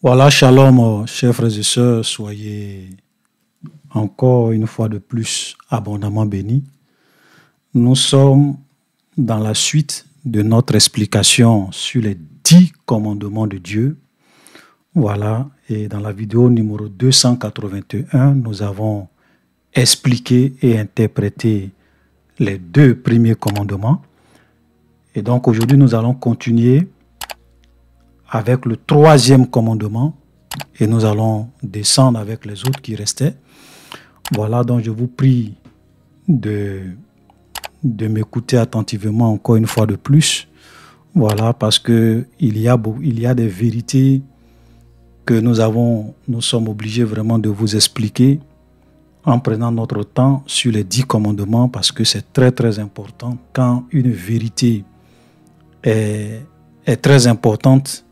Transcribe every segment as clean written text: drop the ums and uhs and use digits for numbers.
Voilà, shalom, chers frères et sœurs, soyez encore une fois de plus abondamment bénis. Nous sommes dans la suite de notre explication sur les 10 commandements de Dieu. Voilà, et dans la vidéo numéro 281, nous avons expliqué et interprété les 2 premiers commandements. Et donc aujourd'hui, nous allons continuer avec le 3e commandement et nous allons descendre avec les autres qui restaient. Voilà, donc je vous prie de m'écouter attentivement encore une fois de plus. Voilà, parce que il y a des vérités que nous sommes obligés vraiment de vous expliquer en prenant notre temps sur les 10 commandements, parce que c'est très très important. Quand une vérité est très importante,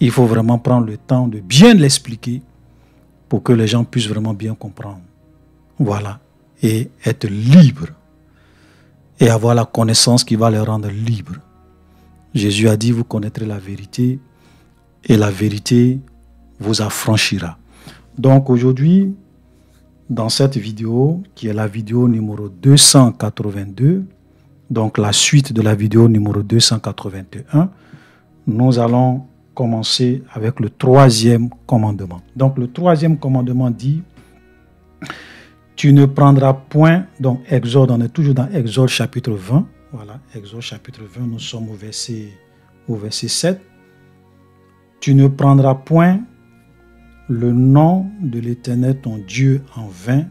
il faut vraiment prendre le temps de bien l'expliquer pour que les gens puissent vraiment bien comprendre. Voilà. Et être libre. Et avoir la connaissance qui va les rendre libres. Jésus a dit, vous connaîtrez la vérité et la vérité vous affranchira. Donc aujourd'hui, dans cette vidéo, qui est la vidéo numéro 282, donc la suite de la vidéo numéro 281, nous allons commencer avec le 3e commandement. Donc le 3e commandement dit, tu ne prendras point, donc Exode, on est toujours dans Exode chapitre 20, voilà, Exode chapitre 20, nous sommes au verset 7. Tu ne prendras point le nom de l'Éternel ton Dieu en vain,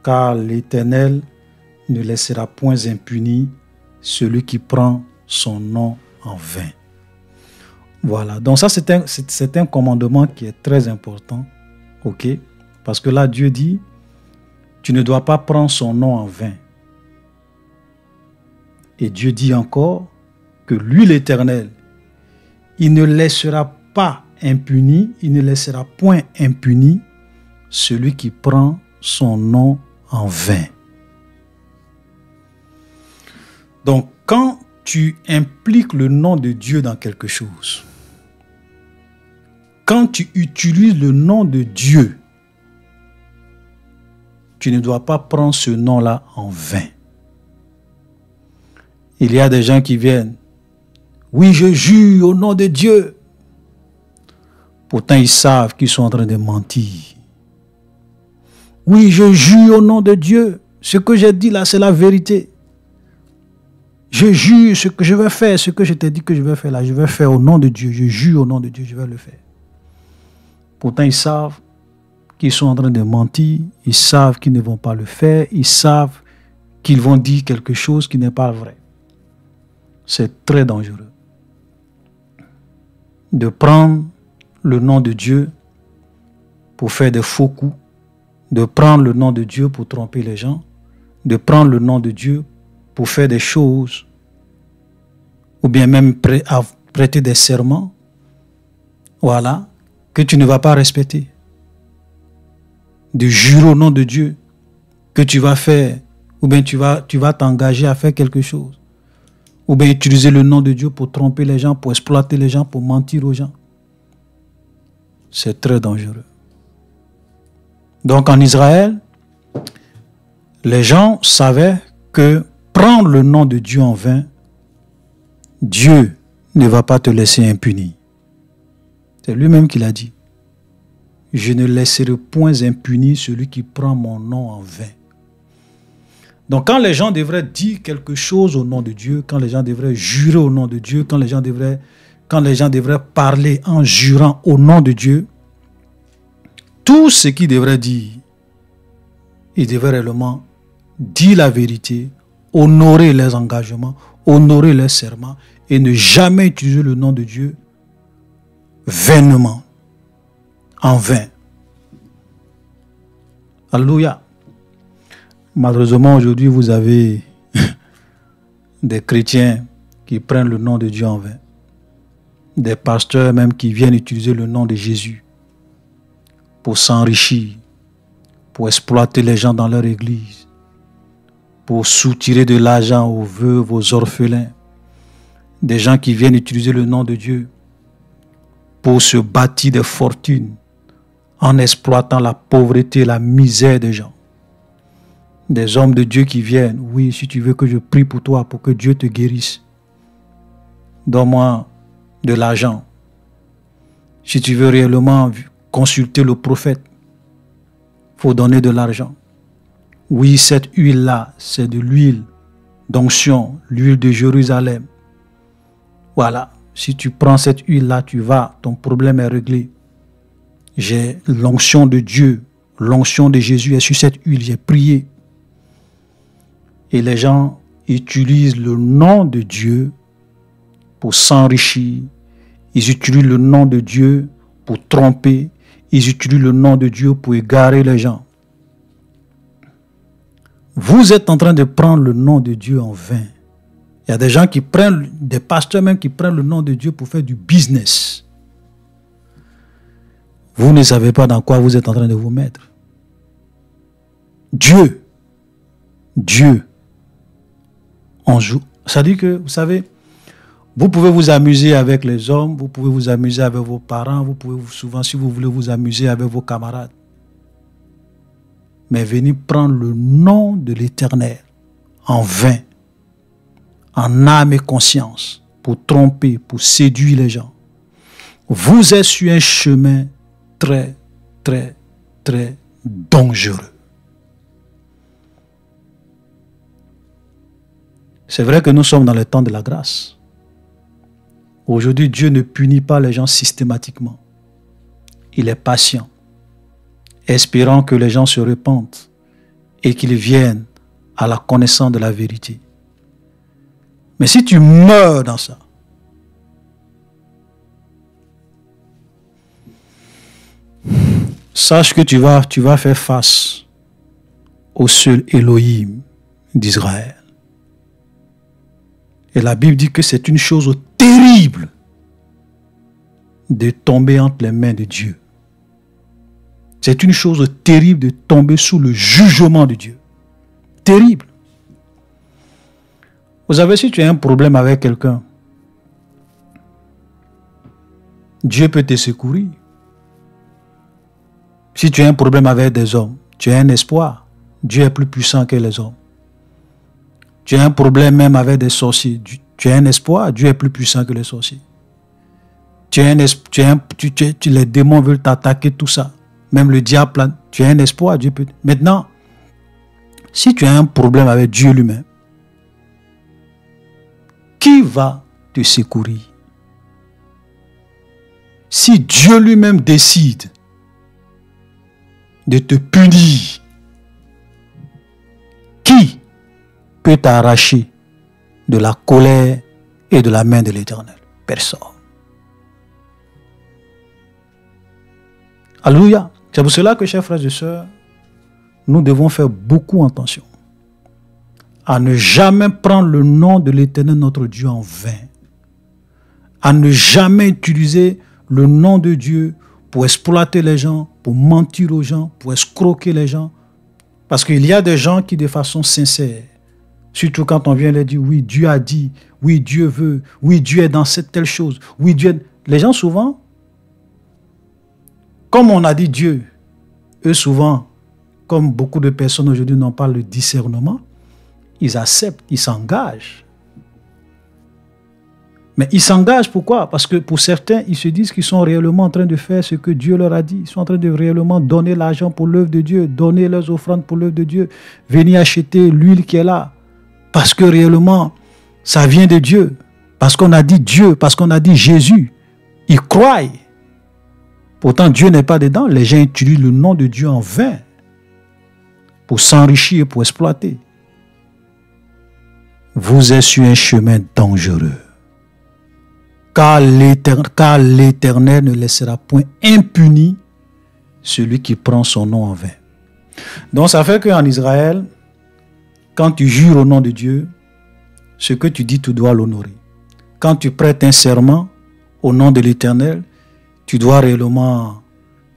car l'Éternel ne laissera point impuni celui qui prend son nom en vain. Voilà, donc ça c'est un commandement qui est très important, ok? Parce que là Dieu dit, tu ne dois pas prendre son nom en vain. Et Dieu dit encore que lui l'Éternel, il ne laissera pas impuni, il ne laissera point impuni celui qui prend son nom en vain. Donc quand tu impliques le nom de Dieu dans quelque chose, quand tu utilises le nom de Dieu, tu ne dois pas prendre ce nom-là en vain. Il y a des gens qui viennent, oui, je jure au nom de Dieu. Pourtant, ils savent qu'ils sont en train de mentir. Oui, je jure au nom de Dieu. Ce que j'ai dit là, c'est la vérité. Je jure ce que je vais faire, ce que je t'ai dit que je vais faire là, je vais faire au nom de Dieu. Je jure au nom de Dieu, je vais le faire. Pourtant, ils savent qu'ils sont en train de mentir, ils savent qu'ils ne vont pas le faire, ils savent qu'ils vont dire quelque chose qui n'est pas vrai. C'est très dangereux de prendre le nom de Dieu pour faire des faux coups, de prendre le nom de Dieu pour tromper les gens, de prendre le nom de Dieu pour faire des choses, ou bien même prêter des serments, voilà, que tu ne vas pas respecter. De jurer au nom de Dieu que tu vas faire, ou bien tu vas t'engager à faire quelque chose, ou bien utiliser le nom de Dieu pour tromper les gens, pour exploiter les gens, pour mentir aux gens. C'est très dangereux. Donc en Israël, les gens savaient que prendre le nom de Dieu en vain, Dieu ne va pas te laisser impuni. C'est lui-même qui l'a dit. Je ne laisserai point impuni celui qui prend mon nom en vain. Donc quand les gens devraient dire quelque chose au nom de Dieu, quand les gens devraient jurer au nom de Dieu, quand les gens devraient parler en jurant au nom de Dieu, tout ce qu'ils devraient dire, ils devraient réellement dire la vérité, honorer les engagements, honorer les serments et ne jamais utiliser le nom de Dieu vainement, en vain. Alléluia. Malheureusement, aujourd'hui, vous avez des chrétiens qui prennent le nom de Dieu en vain. Des pasteurs même qui viennent utiliser le nom de Jésus pour s'enrichir, pour exploiter les gens dans leur église, pour soutirer de l'argent aux veuves, aux orphelins. Des gens qui viennent utiliser le nom de Dieu pour se bâtir des fortunes en exploitant la pauvreté, la misère des gens. Des hommes de Dieu qui viennent, oui, si tu veux que je prie pour toi, pour que Dieu te guérisse, donne-moi de l'argent. Si tu veux réellement consulter le prophète, il faut donner de l'argent. Oui, cette huile-là, c'est de l'huile d'onction, l'huile de Jérusalem. Voilà, si tu prends cette huile-là, tu vas, ton problème est réglé. J'ai l'onction de Dieu, l'onction de Jésus est sur cette huile, j'ai prié. Et les gens utilisent le nom de Dieu pour s'enrichir. Ils utilisent le nom de Dieu pour tromper. Ils utilisent le nom de Dieu pour égarer les gens. Vous êtes en train de prendre le nom de Dieu en vain. Il y a des gens qui prennent, des pasteurs même qui prennent le nom de Dieu pour faire du business. Vous ne savez pas dans quoi vous êtes en train de vous mettre. Dieu, on joue. Ça dit que, vous savez, vous pouvez vous amuser avec les hommes, vous pouvez vous amuser avec vos parents, vous pouvez souvent, si vous voulez, vous amuser avec vos camarades. Mais venez prendre le nom de l'Éternel en vain, en âme et conscience, pour tromper, pour séduire les gens. Vous êtes sur un chemin très, très, très dangereux. C'est vrai que nous sommes dans le temps de la grâce. Aujourd'hui, Dieu ne punit pas les gens systématiquement. Il est patient, espérant que les gens se répandent et qu'ils viennent à la connaissance de la vérité. Mais si tu meurs dans ça, sache que tu vas faire face au seul Elohim d'Israël. Et la Bible dit que c'est une chose terrible de tomber entre les mains de Dieu. C'est une chose terrible de tomber sous le jugement de Dieu. Terrible. Vous savez, si tu as un problème avec quelqu'un, Dieu peut te secourir. Si tu as un problème avec des hommes, tu as un espoir. Dieu est plus puissant que les hommes. Tu as un problème même avec des sorciers. Tu as un espoir. Dieu est plus puissant que les sorciers. Les démons veulent t'attaquer, tout ça. Même le diable, tu as un espoir. Dieu peut. Maintenant, si tu as un problème avec Dieu lui-même, qui va te secourir? Si Dieu lui-même décide de te punir, qui peut t'arracher de la colère et de la main de l'Éternel? Personne. Alléluia. C'est pour cela que, chers frères et sœurs, nous devons faire beaucoup attention à ne jamais prendre le nom de l'Éternel notre Dieu en vain, à ne jamais utiliser le nom de Dieu pour exploiter les gens, pour mentir aux gens, pour escroquer les gens. Parce qu'il y a des gens qui, de façon sincère, surtout quand on vient leur dire, oui, Dieu a dit, oui, Dieu veut, oui, Dieu est dans cette telle chose, oui, Dieu est... Les gens souvent, comme on a dit Dieu, eux souvent, comme beaucoup de personnes aujourd'hui n'ont pas le discernement, ils acceptent, ils s'engagent. Mais ils s'engagent pourquoi? Parce que pour certains, ils se disent qu'ils sont réellement en train de faire ce que Dieu leur a dit. Ils sont en train de réellement donner l'argent pour l'œuvre de Dieu, donner leurs offrandes pour l'œuvre de Dieu, venir acheter l'huile qui est là. Parce que réellement, ça vient de Dieu. Parce qu'on a dit Dieu, parce qu'on a dit Jésus. Ils croient. Pourtant, Dieu n'est pas dedans. Les gens utilisent le nom de Dieu en vain pour s'enrichir et pour exploiter. Vous êtes sur un chemin dangereux. Car l'Éternel ne laissera point impuni celui qui prend son nom en vain. Donc ça fait qu'en Israël, quand tu jures au nom de Dieu, ce que tu dis, tu dois l'honorer. Quand tu prêtes un serment au nom de l'Éternel, tu dois réellement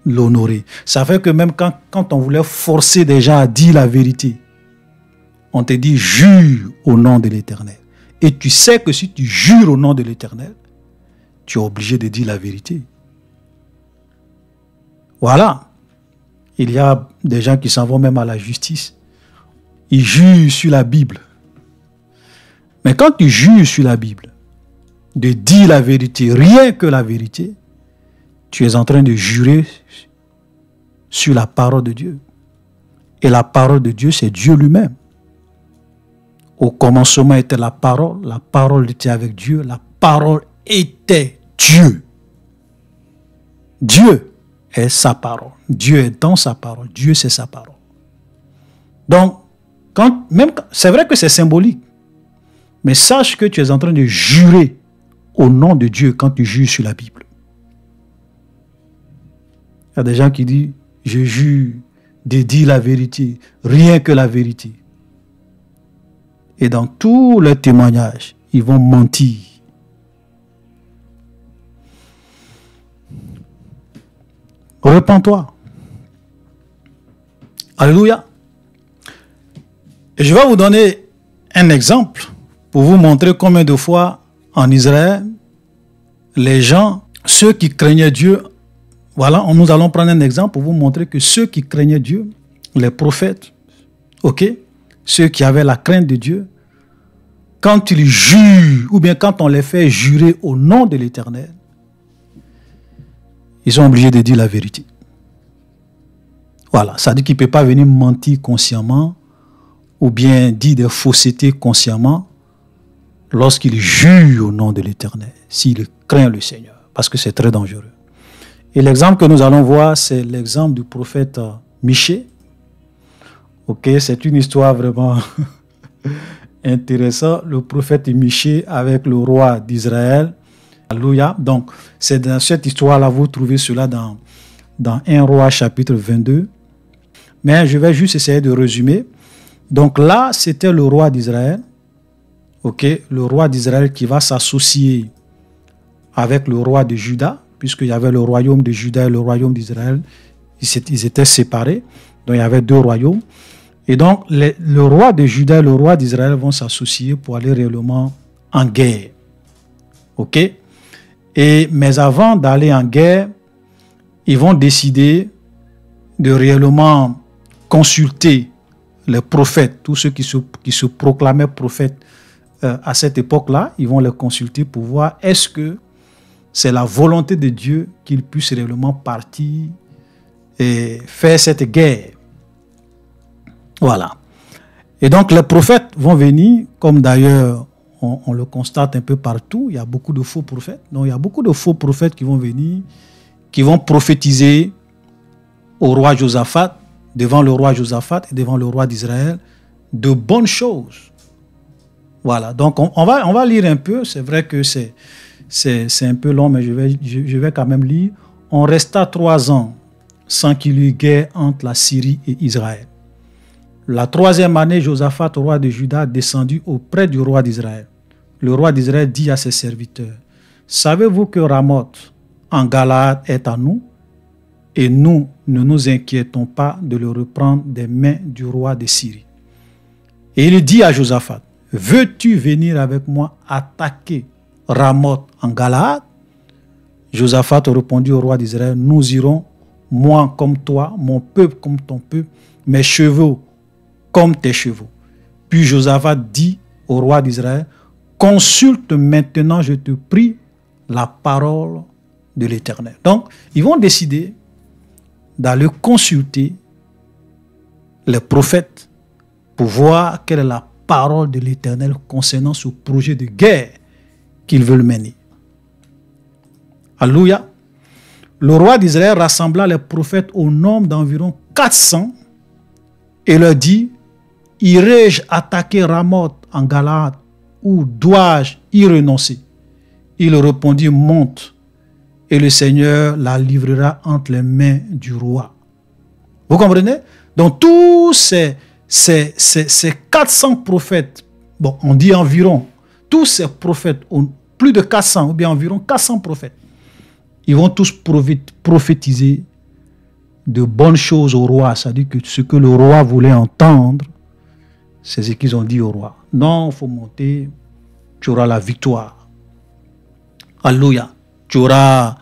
l'honorer. Ça fait que même quand on voulait forcer des gens à dire la vérité, on te dit jure au nom de l'Éternel. Et tu sais que si tu jures au nom de l'Éternel, tu es obligé de dire la vérité. Voilà. Il y a des gens qui s'en vont même à la justice. Ils jurent sur la Bible. Mais quand tu jures sur la Bible, de dire la vérité, rien que la vérité, tu es en train de jurer sur la parole de Dieu. Et la parole de Dieu, c'est Dieu lui-même. Au commencement était la parole était avec Dieu, la parole était Dieu. Dieu est sa parole. Dieu est dans sa parole. Dieu, c'est sa parole. Donc, c'est vrai que c'est symbolique, mais sache que tu es en train de jurer au nom de Dieu quand tu jures sur la Bible. Il y a des gens qui disent, je jure de dire la vérité, rien que la vérité. Et dans tous leurs témoignages, ils vont mentir. Repends-toi. Alléluia. Et je vais vous donner un exemple pour vous montrer combien de fois en Israël, les gens, ceux qui craignaient Dieu, voilà, nous allons prendre un exemple pour vous montrer que ceux qui craignaient Dieu, les prophètes, ok, ceux qui avaient la crainte de Dieu, quand ils jurent, ou bien quand on les fait jurer au nom de l'Éternel, ils sont obligés de dire la vérité. Voilà, ça dit qu'il ne peut pas venir mentir consciemment ou bien dire des faussetés consciemment lorsqu'il jure au nom de l'Éternel, s'il craint le Seigneur, parce que c'est très dangereux. Et l'exemple que nous allons voir, c'est l'exemple du prophète Michée. Ok, c'est une histoire vraiment intéressante. Le prophète Michée avec le roi d'Israël. Alléluia. Donc, c'est dans cette histoire-là, vous trouvez cela dans 1 Roi chapitre 22. Mais je vais juste essayer de résumer. Donc là, c'était le roi d'Israël. Ok, le roi d'Israël qui va s'associer avec le roi de Juda, puisqu'il y avait le royaume de Juda et le royaume d'Israël. Ils étaient séparés. Donc il y avait deux royaumes. Et donc le roi de Juda et le roi d'Israël vont s'associer pour aller réellement en guerre. Ok? Mais avant d'aller en guerre, ils vont décider de réellement consulter les prophètes, tous ceux qui se proclamaient prophètes à cette époque-là. Ils vont les consulter pour voir est-ce que c'est la volonté de Dieu qu'ils puissent réellement partir et faire cette guerre. Voilà. Et donc les prophètes vont venir, comme d'ailleurs on le constate un peu partout, il y a beaucoup de faux prophètes. Donc il y a beaucoup de faux prophètes qui vont venir, qui vont prophétiser au roi Josaphat, devant le roi Josaphat et devant le roi d'Israël, de bonnes choses. Voilà. Donc on va lire un peu. C'est vrai que c'est un peu long, mais je vais quand même lire. On resta 3 ans sans qu'il y ait guerre entre la Syrie et Israël. La 3e année, Josaphat, roi de Juda, descendit auprès du roi d'Israël. Le roi d'Israël dit à ses serviteurs, « Savez-vous que Ramoth en Galaad est à nous, et nous ne nous inquiétons pas de le reprendre des mains du roi de Syrie. » Et il dit à Josaphat, « Veux-tu venir avec moi attaquer Ramoth en Galaad ?» Josaphat répondit au roi d'Israël, « Nous irons, moi comme toi, mon peuple comme ton peuple, mes chevaux comme tes chevaux. » Puis Josaphat dit au roi d'Israël, « Consulte maintenant, je te prie, la parole de l'Éternel. » Donc, ils vont décider d'aller consulter les prophètes pour voir quelle est la parole de l'Éternel concernant ce projet de guerre qu'ils veulent mener. Alléluia. Le roi d'Israël rassembla les prophètes au nombre d'environ 400 et leur dit, « Irai-je attaquer Ramoth en Galaad ou dois-je y renoncer ?» Il répondit, « Monte, et le Seigneur la livrera entre les mains du roi. » Vous comprenez? Donc tous ces 400 prophètes, bon, on dit environ, tous ces prophètes, plus de 400 ou bien environ 400 prophètes, ils vont tous prophétiser de bonnes choses au roi. C'est-à-dire que ce que le roi voulait entendre, c'est ce qu'ils ont dit au roi. Non, il faut monter, tu auras la victoire. Alléluia. Tu vas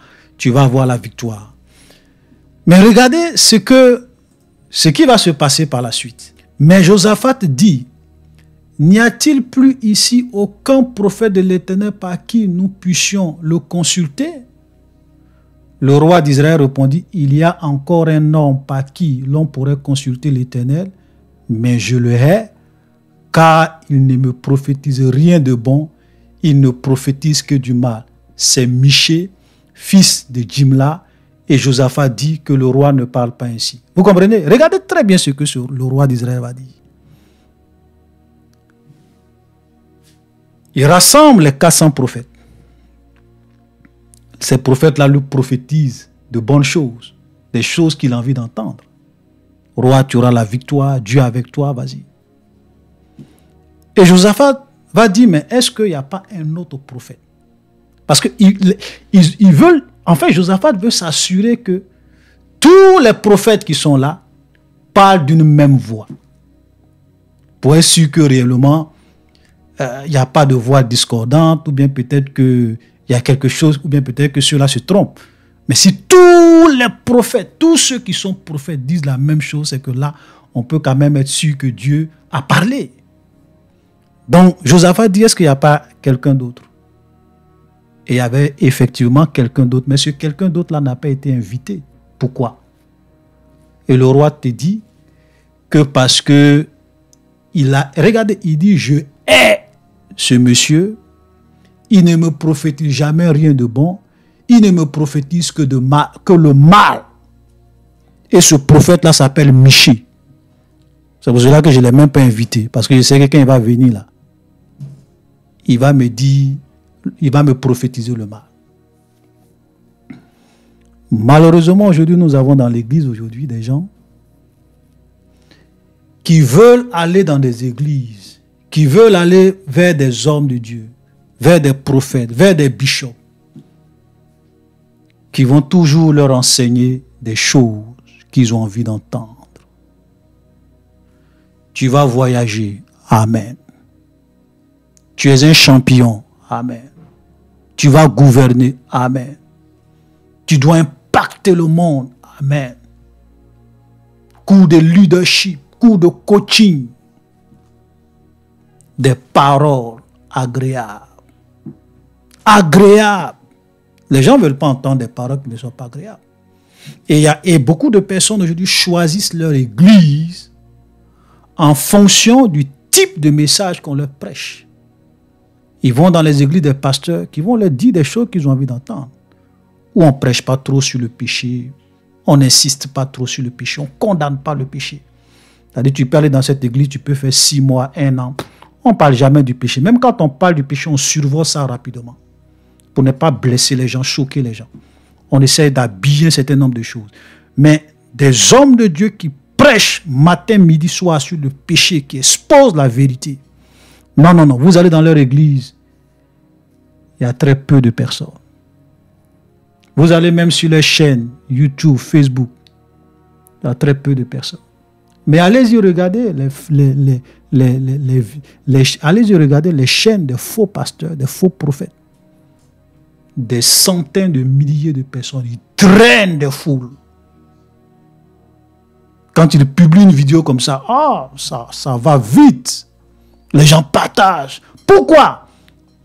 avoir la victoire. Mais regardez ce qui va se passer par la suite. Mais Josaphat dit, n'y a-t-il plus ici aucun prophète de l'Éternel par qui nous puissions le consulter? Le roi d'Israël répondit, il y a encore un homme par qui l'on pourrait consulter l'Éternel, mais je le hais, car il ne me prophétise rien de bon, il ne prophétise que du mal. C'est Michée, fils de Jimla, et Josaphat dit que le roi ne parle pas ainsi. Vous comprenez? Regardez très bien ce que le roi d'Israël va dire. Il rassemble les 400 prophètes. Ces prophètes-là lui prophétisent de bonnes choses, des choses qu'il a envie d'entendre. Roi, tu auras la victoire, Dieu avec toi, vas-y. Et Josaphat va dire, mais est-ce qu'il n'y a pas un autre prophète? Parce qu'ils veulent, en fait, Josaphat veut s'assurer que tous les prophètes qui sont là parlent d'une même voix. Pour être sûr que réellement, il n'y a pas de voix discordante, ou bien peut-être qu'il y a quelque chose, ou bien peut-être que ceux-là se trompent. Mais si tous les prophètes, tous ceux qui sont prophètes disent la même chose, c'est que là, on peut quand même être sûr que Dieu a parlé. Donc, Josaphat dit, est-ce qu'il n'y a pas quelqu'un d'autre? Et il y avait effectivement quelqu'un d'autre, mais ce quelqu'un d'autre-là n'a pas été invité. Pourquoi? Et le roi te dit que parce que regardez, il dit, je hais ce monsieur, il ne me prophétise jamais rien de bon, il ne me prophétise que le mal. Et ce prophète-là s'appelle Michée. C'est pour cela que je ne l'ai même pas invité, parce que je sais que quand il va venir là, il va me dire, il va me prophétiser le mal. Malheureusement, aujourd'hui, nous avons dans l'église aujourd'hui des gens qui veulent aller dans des églises, qui veulent aller vers des hommes de Dieu, vers des prophètes, vers des bishops, qui vont toujours leur enseigner des choses qu'ils ont envie d'entendre. Tu vas voyager, amen. Tu es un champion, amen. Tu vas gouverner, amen. Tu dois impacter le monde, amen. Cours de leadership, cours de coaching, des paroles agréables. Agréables. Les gens ne veulent pas entendre des paroles qui ne sont pas agréables. Et beaucoup de personnes aujourd'hui choisissent leur église en fonction du type de message qu'on leur prêche. Ils vont dans les églises des pasteurs qui vont leur dire des choses qu'ils ont envie d'entendre. Où on ne prêche pas trop sur le péché, on n'insiste pas trop sur le péché, on ne condamne pas le péché. C'est-à-dire, tu peux aller dans cette église, tu peux faire 6 mois, 1 an. On ne parle jamais du péché. Même quand on parle du péché, on survole ça rapidement. Pour ne pas blesser les gens, choquer les gens. On essaie d'habiller un certain nombre de choses. Mais des hommes de Dieu qui prêchent matin, midi, soir sur le péché, qui exposent la vérité. Non, non, non. Vous allez dans leur église, il y a très peu de personnes. Vous allez même sur les chaînes YouTube, Facebook, il y a très peu de personnes. Mais allez-y regarder allez-y regarder les chaînes des faux pasteurs, des faux prophètes. Des centaines de milliers de personnes, ils traînent des foules. Quand ils publient une vidéo comme ça, ça va vite. Les gens partagent. Pourquoi?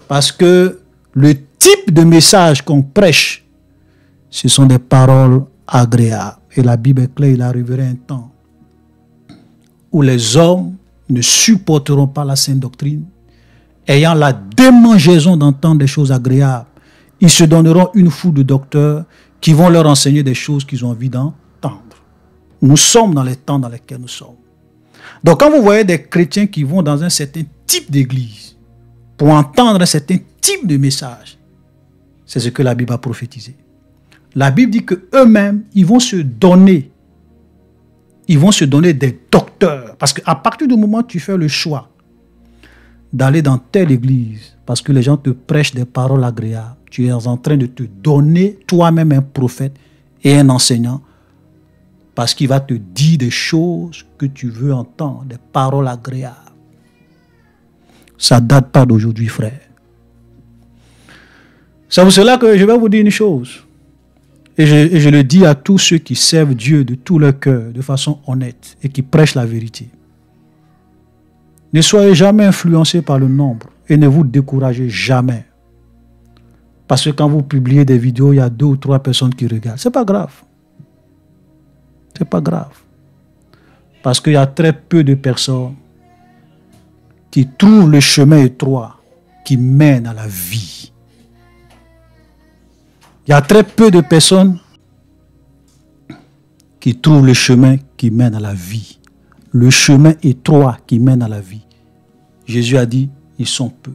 Parce que le type de message qu'on prêche, ce sont des paroles agréables. Et la Bible est claire, il arriverait un temps où les hommes ne supporteront pas la sainte doctrine, ayant la démangeaison d'entendre des choses agréables. Ils se donneront une foule de docteurs qui vont leur enseigner des choses qu'ils ont envie d'entendre. Nous sommes dans les temps dans lesquels nous sommes. Donc quand vous voyez des chrétiens qui vont dans un certain type d'église pour entendre un certain type de message, c'est ce que la Bible a prophétisé. La Bible dit qu'eux-mêmes, ils vont se donner des docteurs. Parce qu'à partir du moment où tu fais le choix d'aller dans telle église, parce que les gens te prêchent des paroles agréables, tu es en train de te donner toi-même un prophète et un enseignant, parce qu'il va te dire des choses que tu veux entendre, des paroles agréables. Ça ne date pas d'aujourd'hui, frère. C'est pour cela que je vais vous dire une chose. Et je le dis à tous ceux qui servent Dieu de tout leur cœur, de façon honnête, et qui prêchent la vérité. Ne soyez jamais influencés par le nombre et ne vous découragez jamais. Parce que quand vous publiez des vidéos, il y a 2 ou 3 personnes qui regardent. Ce n'est pas grave. Ce n'est pas grave. Parce qu'il y a très peu de personnes qui trouvent le chemin étroit qui mène à la vie. Il y a très peu de personnes qui trouvent le chemin qui mène à la vie. Le chemin étroit qui mène à la vie. Jésus a dit, ils sont peu.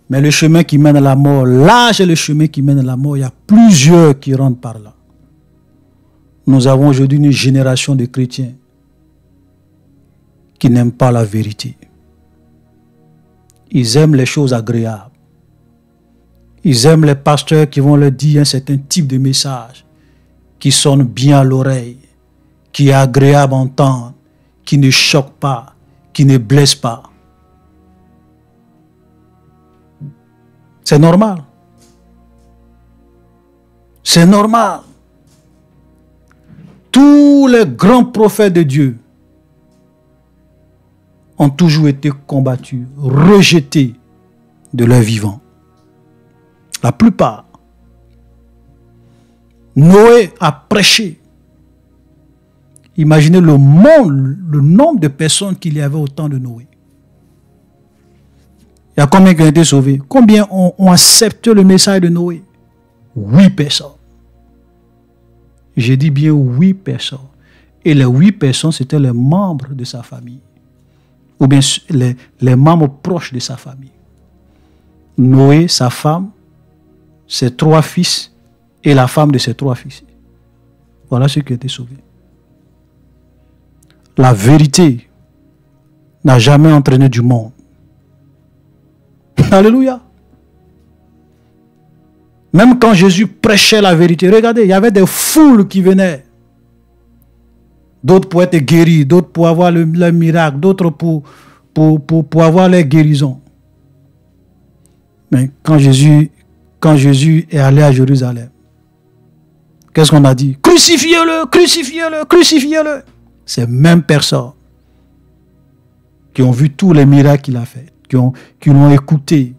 Mais le chemin qui mène à la mort, large est le chemin qui mène à la mort. Il y a plusieurs qui rentrent par là. Nous avons aujourd'hui une génération de chrétiens qui n'aiment pas la vérité. Ils aiment les choses agréables. Ils aiment les pasteurs qui vont leur dire un certain type de message qui sonne bien à l'oreille, qui est agréable à entendre, qui ne choque pas, qui ne blesse pas. C'est normal. C'est normal. Tous les grands prophètes de Dieu ont toujours été combattus, rejetés de leur vivant. La plupart. Noé a prêché. Imaginez le monde, le nombre de personnes qu'il y avait au temps de Noé. Il y a combien qui ont été sauvés? Combien ont accepté le message de Noé? 8 personnes. J'ai dit bien 8 personnes. Et les 8 personnes, c'était les membres de sa famille. Ou bien les membres proches de sa famille. Noé, sa femme, ses 3 fils et la femme de ses 3 fils. Voilà ceux qui ont été sauvés. La vérité n'a jamais entraîné du monde. Alléluia. Même quand Jésus prêchait la vérité, regardez, il y avait des foules qui venaient. D'autres pour être guéris, d'autres pour avoir le miracle, d'autres pour avoir les guérisons. Mais quand Jésus est allé à Jérusalem, qu'est-ce qu'on a dit? Crucifiez-le, crucifiez-le, crucifiez-le. Ces mêmes personnes qui ont vu tous les miracles qu'il a fait, qui l'ont écouté.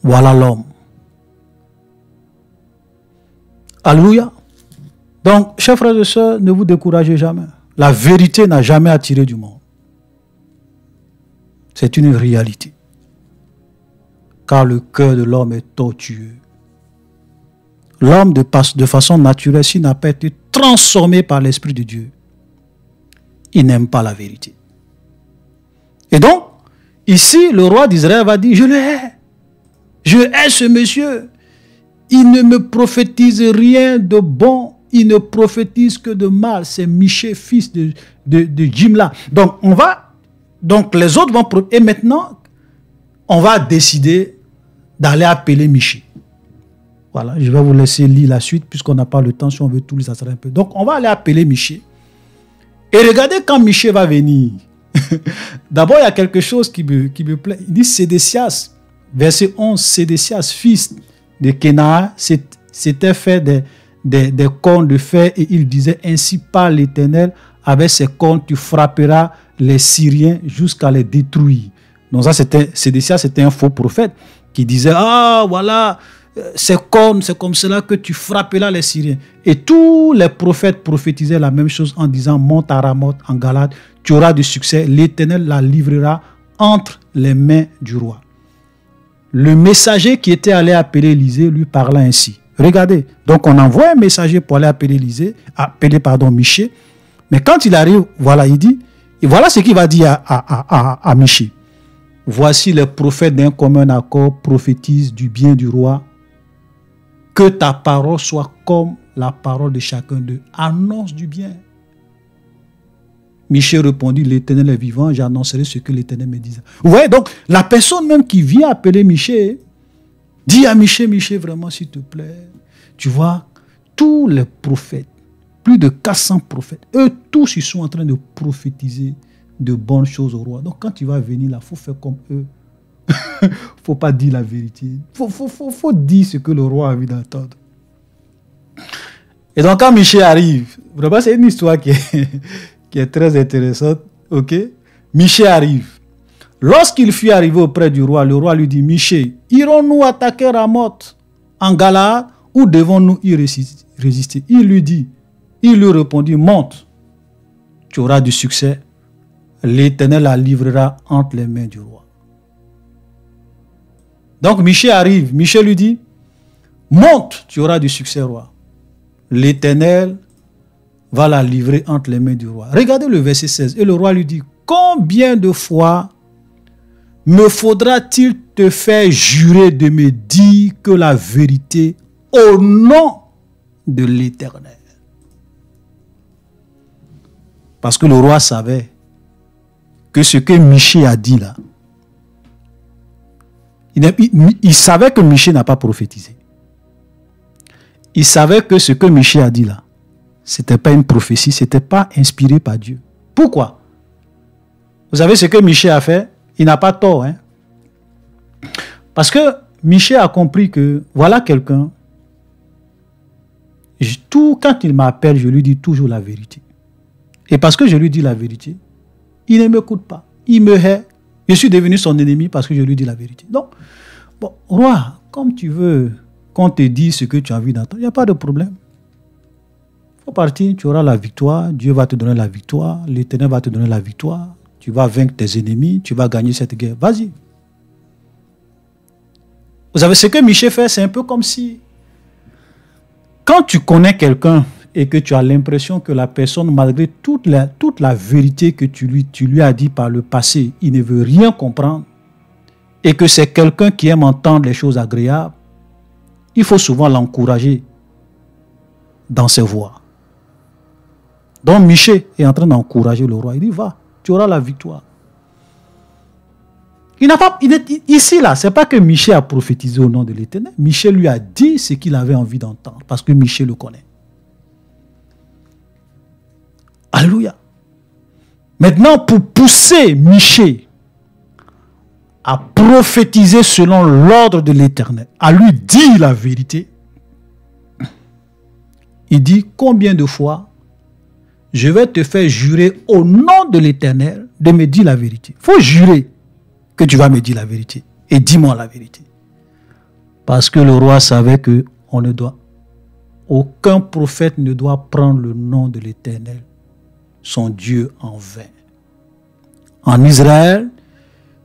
Voilà l'homme. Alléluia. Donc, chers frères et sœurs, ne vous découragez jamais. La vérité n'a jamais attiré du monde. C'est une réalité. Car le cœur de l'homme est tortueux. L'homme, de façon naturelle, s'il n'a pas été transformé par l'Esprit de Dieu, il n'aime pas la vérité. Et donc, ici, le roi d'Israël va dire, je le hais. Je hais ce monsieur. Il ne me prophétise rien de bon. Il ne prophétise que de mal. C'est Michée, fils de Jimla. Donc, les autres vont... Et maintenant, on va décider d'aller appeler Michée. Voilà, je vais vous laisser lire la suite, puisqu'on n'a pas le temps. Si on veut tout lire, ça sera un peu. Donc, on va aller appeler Michée. Et regardez quand Michée va venir. D'abord, il y a quelque chose qui me plaît. Il dit Sédécias, verset 11, Sédécias, fils de Kénaa, s'était fait des cornes de fer et il disait, ainsi parle l'Éternel, avec ces cornes tu frapperas les Syriens jusqu'à les détruire. Donc ça, Sédécias, c'était un faux prophète qui disait, ah voilà, ces cornes, c'est comme cela que tu frapperas les Syriens. Et tous les prophètes prophétisaient la même chose en disant, monte à Ramoth en Galade, tu auras du succès, l'Éternel la livrera entre les mains du roi. Le messager qui était allé appeler Élisée lui parla ainsi. Regardez, donc on envoie un messager pour aller appeler Michée. Mais quand il arrive, voilà, il dit, et voilà ce qu'il va dire à Michée. Voici les prophètes d'un commun accord prophétisent du bien du roi. Que ta parole soit comme la parole de chacun d'eux. Annonce du bien. Michée répondit, l'Éternel est vivant, j'annoncerai ce que l'Éternel me disait. Vous voyez, donc, la personne même qui vient appeler Michée, dit à Michée, vraiment, s'il te plaît, tu vois, tous les prophètes, plus de 400 prophètes, eux tous, ils sont en train de prophétiser de bonnes choses au roi. Donc, quand tu vas venir là, il faut faire comme eux. Faut pas dire la vérité. Faut dire ce que le roi a envie d'entendre. Et donc, quand Michée arrive, vraiment, c'est une histoire qui est très intéressante. Ok? Michée arrive. Lorsqu'il fut arrivé auprès du roi, le roi lui dit, Michée, irons-nous attaquer Ramoth en Galaad ou devons-nous y résister? Il lui répondit, monte, tu auras du succès. L'Éternel la livrera entre les mains du roi. Donc Michée arrive. Michée lui dit, monte, tu auras du succès, roi. L'Éternel va la livrer entre les mains du roi. Regardez le verset 16. Et le roi lui dit, combien de fois me faudra-t-il te faire jurer de me dire que la vérité au nom de l'Éternel? Parce que le roi savait que ce que Michée a dit là, il savait que Michée n'a pas prophétisé. Il savait que ce que Michée a dit là, ce n'était pas une prophétie, ce n'était pas inspiré par Dieu. Pourquoi? Vous savez ce que Michée a fait? Il n'a pas tort. Hein? Parce que Michée a compris que voilà quelqu'un, quand il m'appelle, je lui dis toujours la vérité. Et parce que je lui dis la vérité, il ne m'écoute pas. Il me hait. Je suis devenu son ennemi parce que je lui dis la vérité. Donc, bon, roi, comme tu veux qu'on te dise ce que tu as envie d'entendre, il n'y a pas de problème. Il faut partir, tu auras la victoire. Dieu va te donner la victoire. L'Éternel va te donner la victoire. Tu vas vaincre tes ennemis. Tu vas gagner cette guerre. Vas-y. Vous savez, ce que Michée fait, c'est un peu comme si, quand tu connais quelqu'un et que tu as l'impression que la personne, malgré toute la vérité que tu lui as dit par le passé, il ne veut rien comprendre, et que c'est quelqu'un qui aime entendre les choses agréables, il faut souvent l'encourager dans ses voies. Donc Michée est en train d'encourager le roi. Il dit, va, tu auras la victoire. Ici, là, ce n'est pas que Michée a prophétisé au nom de l'Éternel. Michée lui a dit ce qu'il avait envie d'entendre, parce que Michée le connaît. Alléluia. Maintenant, pour pousser Michée à prophétiser selon l'ordre de l'Éternel, à lui dire la vérité, il dit, combien de fois je vais te faire jurer au nom de l'Éternel de me dire la vérité. Il faut jurer que tu vas me dire la vérité. Et dis-moi la vérité. Parce que le roi savait que aucun prophète ne doit prendre le nom de l'Éternel, son Dieu, en vain. En Israël,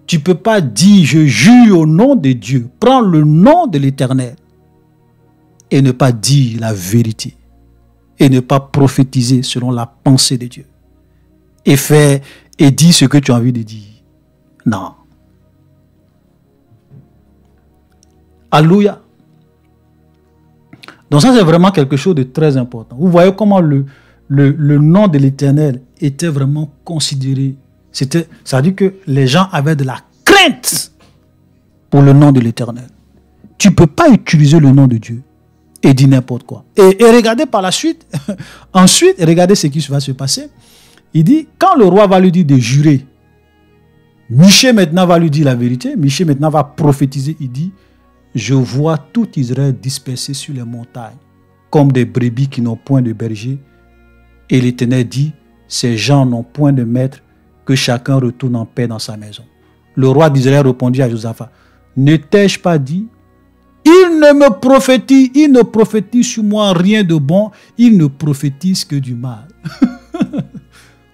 tu ne peux pas dire, je jure au nom de Dieu, prends le nom de l'Éternel et ne pas dire la vérité et ne pas prophétiser selon la pensée de Dieu et dire ce que tu as envie de dire. Non. Alléluia. Donc ça, c'est vraiment quelque chose de très important. Vous voyez comment le nom de l'Éternel était vraiment considéré. Ça veut dire que les gens avaient de la crainte pour le nom de l'Éternel. Tu ne peux pas utiliser le nom de Dieu et dire n'importe quoi. Et regardez par la suite, ensuite, regardez ce qui va se passer. Il dit, quand le roi va lui dire de jurer, Michée maintenant va lui dire la vérité, Michée maintenant va prophétiser, il dit, je vois tout Israël dispersé sur les montagnes, comme des brebis qui n'ont point de berger. Et l'Éternel dit, ces gens n'ont point de maître, que chacun retourne en paix dans sa maison. Le roi d'Israël répondit à Josaphat, ne t'ai-je pas dit, il ne prophétise sur moi rien de bon, il ne prophétise que du mal.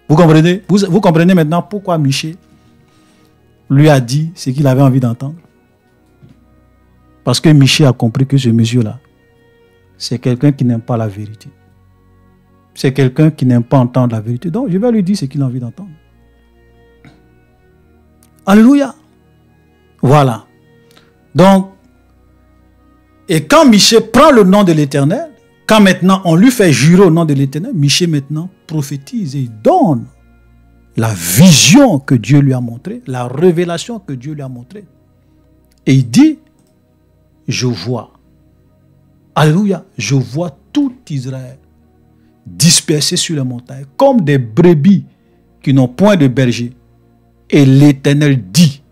Vous comprenez? Vous comprenez maintenant pourquoi Michée lui a dit ce qu'il avait envie d'entendre? Parce que Michée a compris que ce monsieur-là, c'est quelqu'un qui n'aime pas la vérité. C'est quelqu'un qui n'aime pas entendre la vérité. Donc, je vais lui dire ce qu'il a envie d'entendre. Alléluia. Voilà. Donc, et quand Michée prend le nom de l'Éternel, quand maintenant on lui fait jurer au nom de l'Éternel, Michée maintenant prophétise et donne la vision que Dieu lui a montrée, la révélation que Dieu lui a montrée. Et il dit, je vois, alléluia, je vois tout Israël dispersé sur les montagnes, comme des brebis qui n'ont point de berger. Et l'Éternel dit,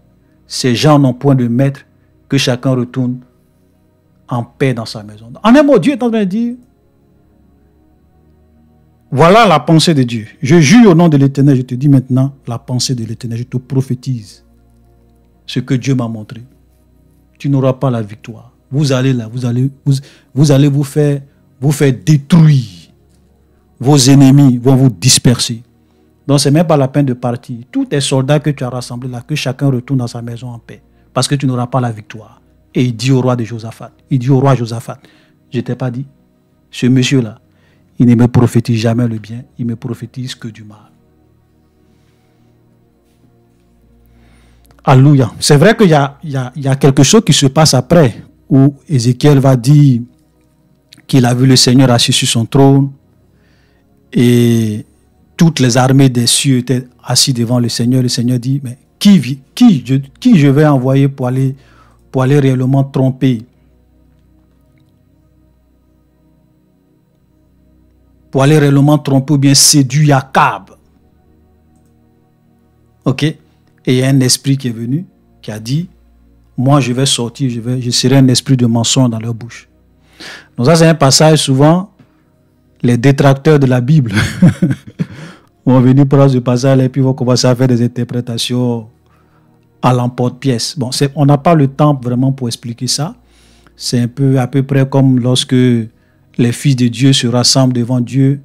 ces gens n'ont point de maître, que chacun retourne en paix dans sa maison. En un mot, Dieu est en train de dire, voilà la pensée de Dieu. Je jure au nom de l'Éternel, je te dis maintenant la pensée de l'Éternel. Je te prophétise ce que Dieu m'a montré. Tu n'auras pas la victoire. Vous allez là, vous allez vous faire détruire. Vos ennemis vont vous disperser. Donc, ce n'est même pas la peine de partir. Tous tes soldats que tu as rassemblés là, que chacun retourne dans sa maison en paix. Parce que tu n'auras pas la victoire. Et il dit au roi de Josaphat, je ne t'ai pas dit, ce monsieur-là, il ne me prophétise jamais le bien, il me prophétise que du mal. Alléluia. C'est vrai qu'il y a quelque chose qui se passe après, où Ézéchiel va dire qu'il a vu le Seigneur assis sur son trône, et toutes les armées des cieux étaient assis devant le Seigneur. Le Seigneur dit, mais qui je vais envoyer pour aller réellement tromper, ou bien séduire Akab. Ok? Et il y a un esprit qui est venu, qui a dit, moi je vais sortir, je serai un esprit de mensonge dans leur bouche. Donc ça c'est un passage souvent, les détracteurs de la Bible vont venir prendre ce passage et puis vont commencer à faire des interprétations à l'emporte-pièce. Bon, on n'a pas le temps vraiment pour expliquer ça. C'est à peu près comme lorsque les fils de Dieu se rassemblent devant Dieu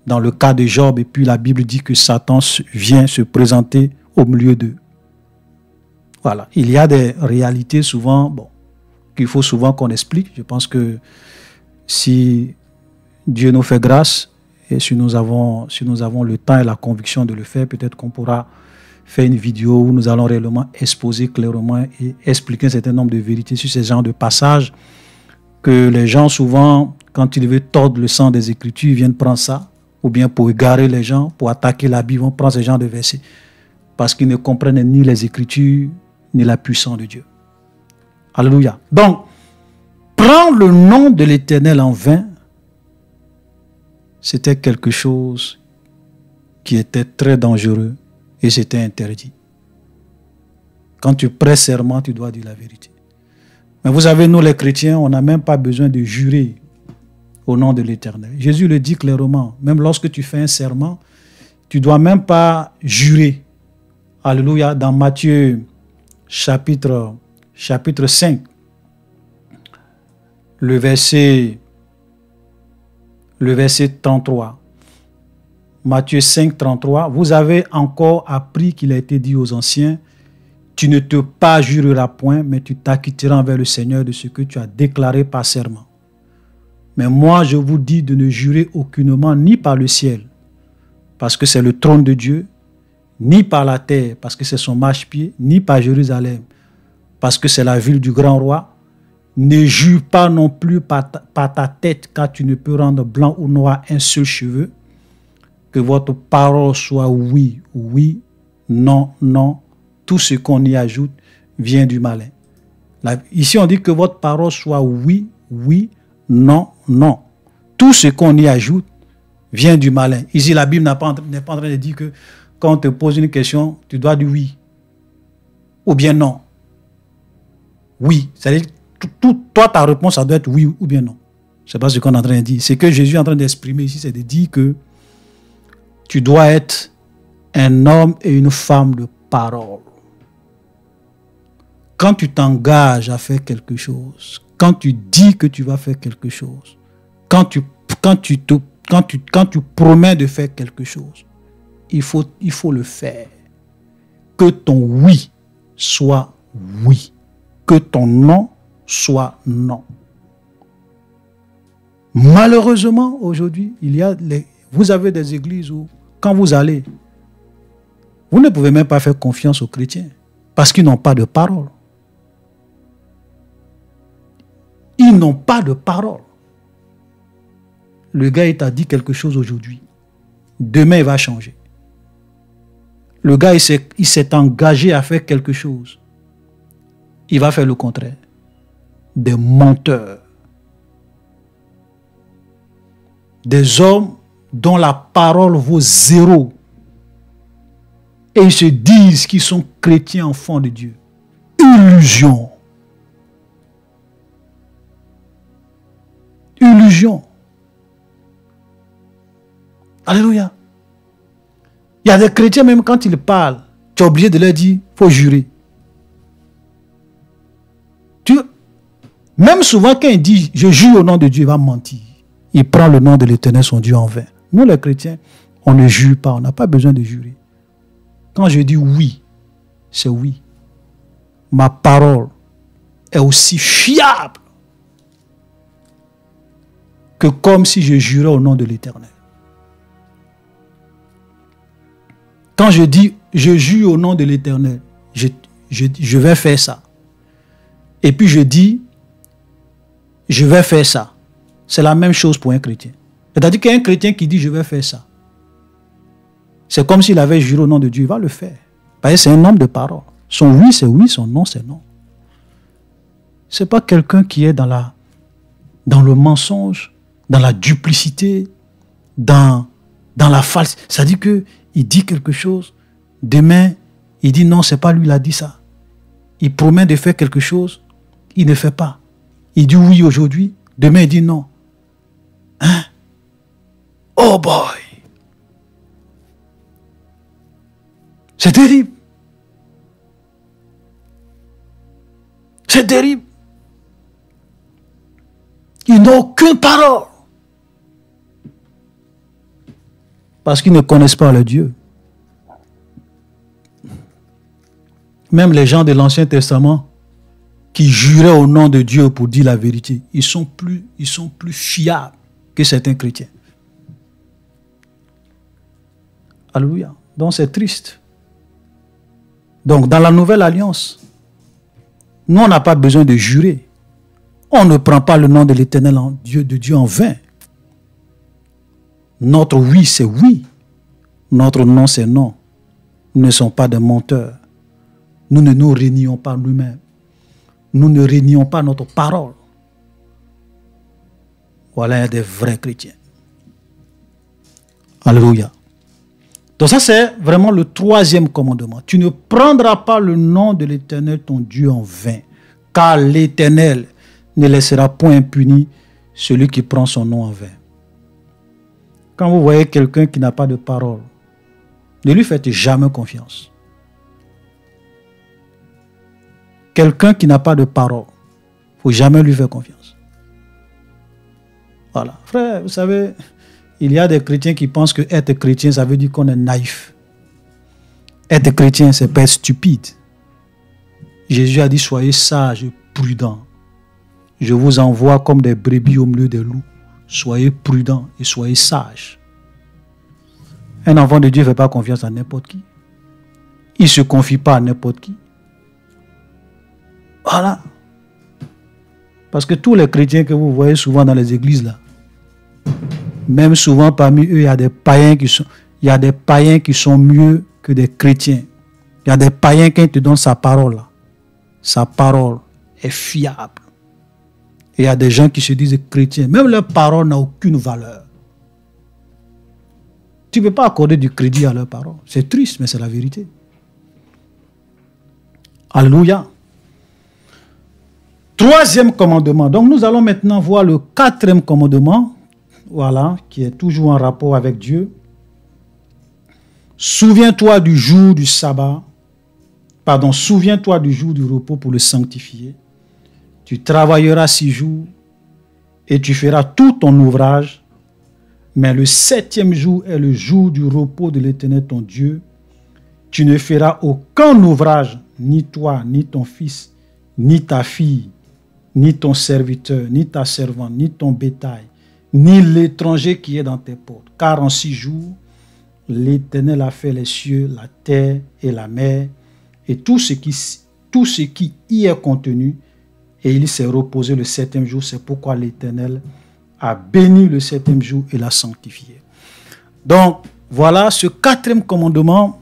dans le cas de Job, et puis la Bible dit que Satan vient se présenter au milieu d'eux. Voilà. Il y a des réalités souvent, qu'il faut souvent qu'on explique. Je pense que si Dieu nous fait grâce, et si nous avons le temps et la conviction de le faire, peut-être qu'on pourra faire une vidéo où nous allons réellement exposer clairement et expliquer un certain nombre de vérités sur ces genres de passages que les gens souvent, quand ils veulent tordre le sang des Écritures, ils viennent prendre ça, ou bien pour égarer les gens, pour attaquer la Bible, ils vont prendre ce genre de versets parce qu'ils ne comprennent ni les Écritures, ni la puissance de Dieu. Alléluia. Donc, prendre le nom de l'Éternel en vain, c'était quelque chose qui était très dangereux et c'était interdit. Quand tu prêtes serment, tu dois dire la vérité. Mais vous savez, nous les chrétiens, on n'a même pas besoin de jurer au nom de l'Éternel. Jésus le dit clairement, même lorsque tu fais un serment, tu ne dois même pas jurer. Alléluia, dans Matthieu chapitre 5, le verset 33. Matthieu 5, 33. Vous avez encore appris qu'il a été dit aux anciens, tu ne te parjureras point, mais tu t'acquitteras envers le Seigneur de ce que tu as déclaré par serment. Mais moi, je vous dis de ne jurer aucunement, ni par le ciel, parce que c'est le trône de Dieu, ni par la terre, parce que c'est son marchepied, ni par Jérusalem, parce que c'est la ville du grand roi. Ne jure pas non plus par ta tête, car tu ne peux rendre blanc ou noir un seul cheveu. Que votre parole soit oui, oui, non, non. Tout ce qu'on y ajoute vient du malin. Ici, on dit que votre parole soit oui, oui, non, non. Tout ce qu'on y ajoute vient du malin. Ici, la Bible n'est pas en train de dire que quand on te pose une question, tu dois dire oui ou bien non. Oui, c'est-à-dire toi, ta réponse, ça doit être oui ou bien non. Ce n'est pas ce qu'on est en train de dire. Ce que Jésus est en train d'exprimer ici, c'est de dire que tu dois être un homme et une femme de parole. Quand tu t'engages à faire quelque chose, quand tu dis que tu vas faire quelque chose, quand tu promets de faire quelque chose, il faut le faire. Que ton oui soit oui. Que ton non soit non. Malheureusement, aujourd'hui, vous avez des églises où, quand vous allez, vous ne pouvez même pas faire confiance aux chrétiens parce qu'ils n'ont pas de parole. Ils n'ont pas de parole. Le gars, il t'a dit quelque chose aujourd'hui. Demain, il va changer. Le gars, il s'est engagé à faire quelque chose. Il va faire le contraire. Des menteurs. Des hommes dont la parole vaut zéro. Et ils se disent qu'ils sont chrétiens enfants de Dieu. illusion. Illusion. Alléluia. Il y a des chrétiens, même quand ils parlent, tu es obligé de leur dire, il faut jurer. Même souvent, quand il dit, je jure au nom de Dieu, il va mentir. Il prend le nom de l'Éternel, son Dieu, en vain. Nous, les chrétiens, on ne jure pas, on n'a pas besoin de jurer. Quand je dis oui, c'est oui. Ma parole est aussi fiable que comme si je jurais au nom de l'Éternel. Quand je dis, je jure au nom de l'Éternel, je vais faire ça. Et puis je dis, je vais faire ça. C'est la même chose pour un chrétien. C'est-à-dire qu'un chrétien qui dit, je vais faire ça, c'est comme s'il avait juré au nom de Dieu, il va le faire. Parce que c'est un homme de parole. Son oui, c'est oui, son non, c'est non. Ce n'est pas quelqu'un qui est dans le mensonge, dans la duplicité, dans la falsité. C'est-à-dire qu'il dit quelque chose, demain, il dit non, ce n'est pas lui qui a dit ça. Il promet de faire quelque chose, il ne fait pas. Il dit oui aujourd'hui, demain il dit non. Hein? Oh boy! C'est terrible. C'est terrible. Ils n'ont aucune parole. Parce qu'ils ne connaissent pas le Dieu. Même les gens de l'Ancien Testament qui juraient au nom de Dieu pour dire la vérité, ils sont plus fiables que certains chrétiens. Alléluia. Donc c'est triste. Donc dans la nouvelle alliance, nous on n'a pas besoin de jurer. On ne prend pas le nom de l'Éternel de Dieu en vain. Notre oui c'est oui. Notre non c'est non. Nous ne sommes pas des menteurs. Nous ne nous réunions pas nous-mêmes. Nous ne réunions pas notre parole. Voilà des vrais chrétiens. Alléluia. Donc ça c'est vraiment le troisième commandement. Tu ne prendras pas le nom de l'Éternel ton Dieu en vain, car l'Éternel ne laissera point impuni celui qui prend son nom en vain. Quand vous voyez quelqu'un qui n'a pas de parole, ne lui faites jamais confiance. Quelqu'un qui n'a pas de parole, il ne faut jamais lui faire confiance. Voilà. Frère, vous savez, il y a des chrétiens qui pensent que être chrétien, ça veut dire qu'on est naïf. Être chrétien, c'est pas être stupide. Jésus a dit, soyez sages et prudents. Je vous envoie comme des brebis au milieu des loups. Soyez prudents et soyez sages. Un enfant de Dieu ne fait pas confiance à n'importe qui. Il ne se confie pas à n'importe qui. Voilà. Parce que tous les chrétiens que vous voyez souvent dans les églises là, même souvent parmi eux, il y a des païens qui sont mieux que des chrétiens. Il y a des païens qui te donnent sa parole là. Sa parole est fiable. Et il y a des gens qui se disent chrétiens. Même leur parole n'a aucune valeur. Tu ne peux pas accorder du crédit à leur parole. C'est triste, mais c'est la vérité. Alléluia. Troisième commandement. Donc nous allons maintenant voir le quatrième commandement. Voilà, qui est toujours en rapport avec Dieu. Souviens-toi du jour du sabbat. Pardon, souviens-toi du jour du repos pour le sanctifier. Tu travailleras 6 jours et tu feras tout ton ouvrage. Mais le 7e jour est le jour du repos de l'Éternel ton Dieu. Tu ne feras aucun ouvrage, ni toi, ni ton fils, ni ta fille, ni ton serviteur, ni ta servante, ni ton bétail, ni l'étranger qui est dans tes portes. Car en 6 jours, l'Éternel a fait les cieux, la terre et la mer, et tout ce qui y est contenu, et il s'est reposé le 7e jour. C'est pourquoi l'Éternel a béni le 7e jour et l'a sanctifié. Donc, voilà, ce 4e commandement,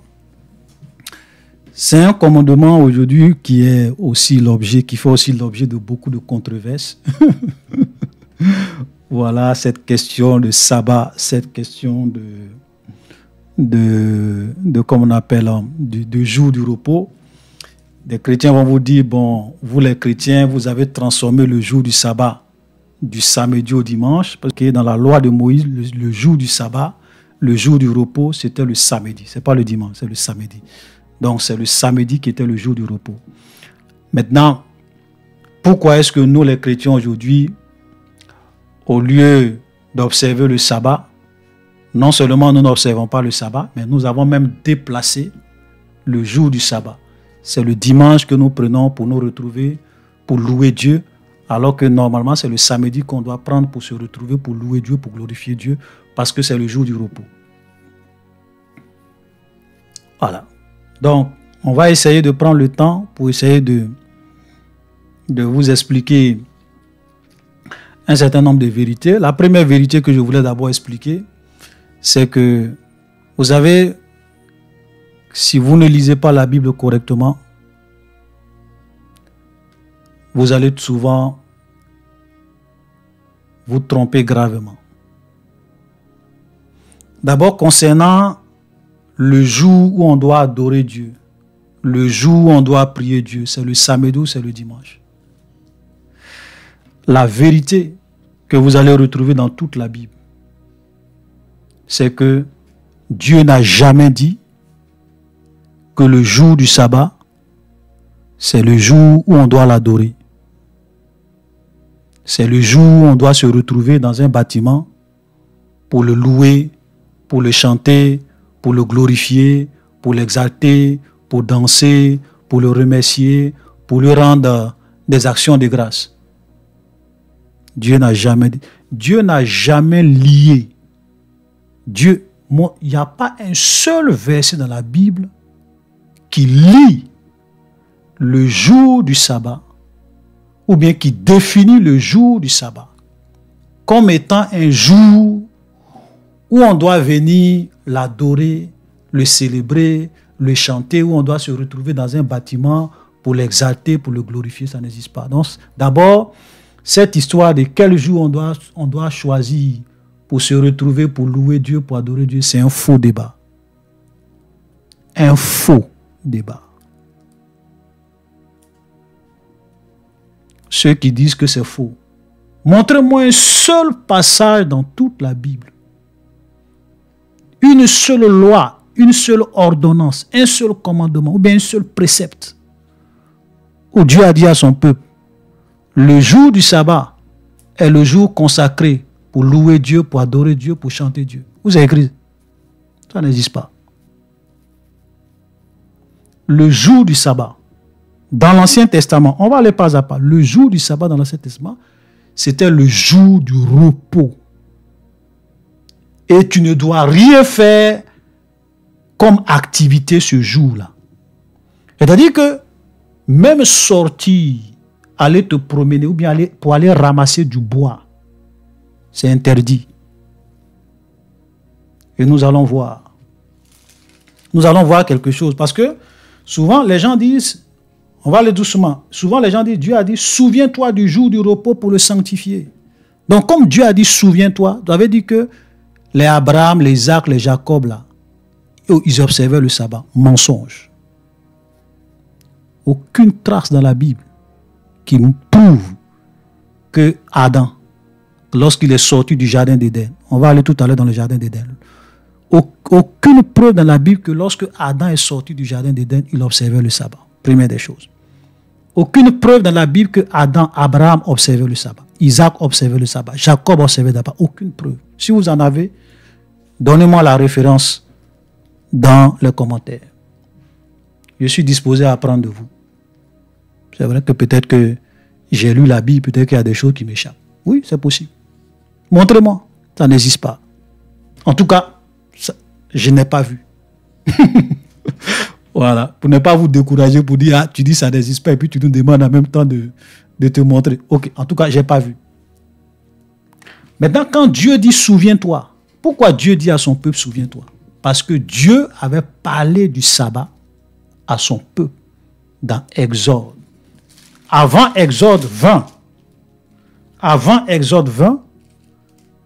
c'est un commandement aujourd'hui qui fait aussi l'objet de beaucoup de controverses. Voilà, cette question de sabbat, cette question de comme on appelle, du jour du repos. Des chrétiens vont vous dire, bon, vous les chrétiens, vous avez transformé le jour du sabbat du samedi au dimanche, parce que dans la loi de Moïse, le jour du sabbat, le jour du repos, c'était le samedi. Ce n'est pas le dimanche, c'est le samedi. Donc, c'est le samedi qui était le jour du repos. Maintenant, pourquoi est-ce que nous, les chrétiens, aujourd'hui, au lieu d'observer le sabbat, non seulement nous n'observons pas le sabbat, mais nous avons même déplacé le jour du sabbat. C'est le dimanche que nous prenons pour nous retrouver, pour louer Dieu, alors que normalement, c'est le samedi qu'on doit prendre pour se retrouver, pour louer Dieu, pour glorifier Dieu, parce que c'est le jour du repos. Voilà. Donc, on va essayer de prendre le temps pour essayer de vous expliquer un certain nombre de vérités. La première vérité que je voulais d'abord expliquer, c'est que, vous savez, si vous ne lisez pas la Bible correctement, vous allez souvent vous tromper gravement. D'abord, concernant le jour où on doit adorer Dieu, le jour où on doit prier Dieu, c'est le samedi ou c'est le dimanche. La vérité que vous allez retrouver dans toute la Bible, c'est que Dieu n'a jamais dit que le jour du sabbat, c'est le jour où on doit l'adorer. C'est le jour où on doit se retrouver dans un bâtiment pour le louer, pour le chanter, pour le glorifier, pour l'exalter, pour danser, pour le remercier, pour lui rendre des actions de grâce. Dieu n'a jamais dit. Dieu n'a jamais lié. Il n'y a pas un seul verset dans la Bible qui lie le jour du sabbat ou bien qui définit le jour du sabbat comme étant un jour où on doit venir l'adorer, le célébrer, le chanter, où on doit se retrouver dans un bâtiment pour l'exalter, pour le glorifier. Ça n'existe pas. Donc, d'abord, cette histoire de quel jour on doit choisir pour se retrouver, pour louer Dieu, pour adorer Dieu, c'est un faux débat. Un faux débat. Ceux qui disent que c'est faux, montrez-moi un seul passage dans toute la Bible, une seule loi, une seule ordonnance, un seul commandement ou bien un seul précepte où Dieu a dit à son peuple, le jour du sabbat est le jour consacré pour louer Dieu, pour adorer Dieu, pour chanter Dieu. Vous avez écrit, ça n'existe pas. Le jour du sabbat, dans l'Ancien Testament, on va aller pas à pas. Le jour du sabbat dans l'Ancien Testament, c'était le jour du repos. Et tu ne dois rien faire comme activité ce jour-là. C'est-à-dire que même sortir, aller te promener ou bien pour aller ramasser du bois, c'est interdit. Et nous allons voir. Nous allons voir quelque chose. Parce que souvent les gens disent, on va aller doucement. Souvent, les gens disent, Dieu a dit, souviens-toi du jour du repos pour le sanctifier. Donc, comme Dieu a dit, souviens-toi, ça veut dire que les Abraham, les Isaac, les Jacob, là, ils observaient le sabbat. Mensonge. Aucune trace dans la Bible qui prouve que Adam, lorsqu'il est sorti du jardin d'Éden, on va aller tout à l'heure dans le jardin d'Éden, aucune preuve dans la Bible que lorsque Adam est sorti du jardin d'Éden, il observait le sabbat. Première des choses. Aucune preuve dans la Bible que Abraham observait le sabbat. Isaac observait le sabbat. Jacob observait le sabbat. Aucune preuve. Si vous en avez, donnez-moi la référence dans les commentaires. Je suis disposé à apprendre de vous. C'est vrai que peut-être que j'ai lu la Bible, peut-être qu'il y a des choses qui m'échappent. Oui, c'est possible. Montrez-moi. Ça n'existe pas. En tout cas, ça, je n'ai pas vu. Voilà, pour ne pas vous décourager, pour dire, ah, tu dis ça n'existe pas, et puis tu nous demandes en même temps de te montrer. Ok, en tout cas, je n'ai pas vu. Maintenant, quand Dieu dit souviens-toi, pourquoi Dieu dit à son peuple souviens-toi? Parce que Dieu avait parlé du sabbat à son peuple dans Exode. Avant Exode 20,